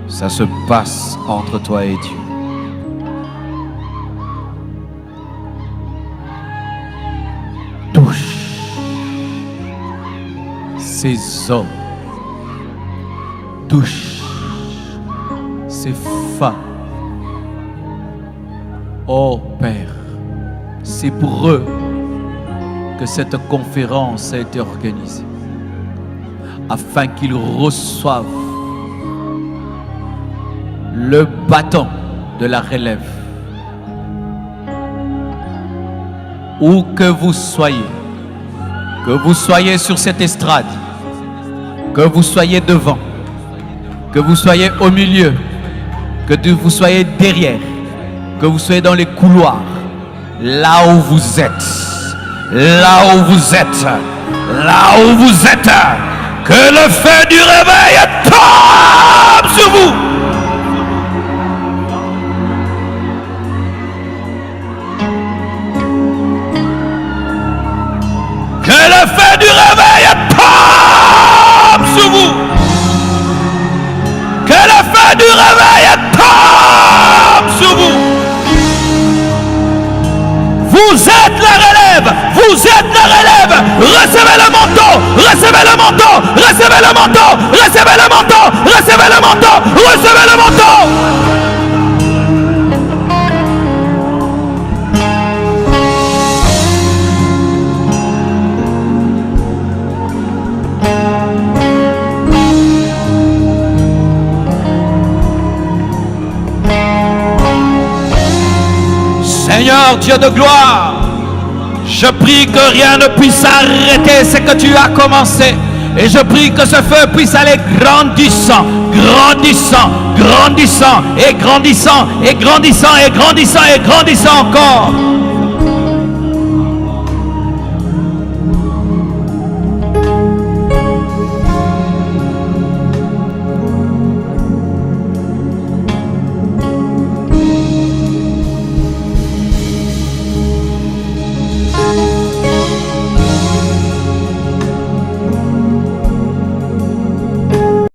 Ça se passe entre toi et Dieu. Touche ces hommes. Touche ces femmes. Oh Père, c'est pour eux que cette conférence a été organisée, afin qu'ils reçoivent le bâton de la relève. Où que vous soyez sur cette estrade, que vous soyez devant, que vous soyez au milieu, que vous soyez derrière, que vous soyez dans les couloirs, là où vous êtes, là où vous êtes, là où vous êtes, que le feu du réveil tombe sur vous. Que le feu du réveil tombe sur vous. Que le feu du réveil tombe sur vous. Vous êtes la relève. Vous êtes la relève. Recevez le manteau. Recevez le manteau. Recevez le manteau. Recevez le manteau. Recevez le manteau. Recevez le manteau. Seigneur Dieu de gloire, je prie que rien ne puisse arrêter ce que tu as commencé. Et je prie que ce feu puisse aller grandissant, grandissant, grandissant, et grandissant, et grandissant, et grandissant, et grandissant encore.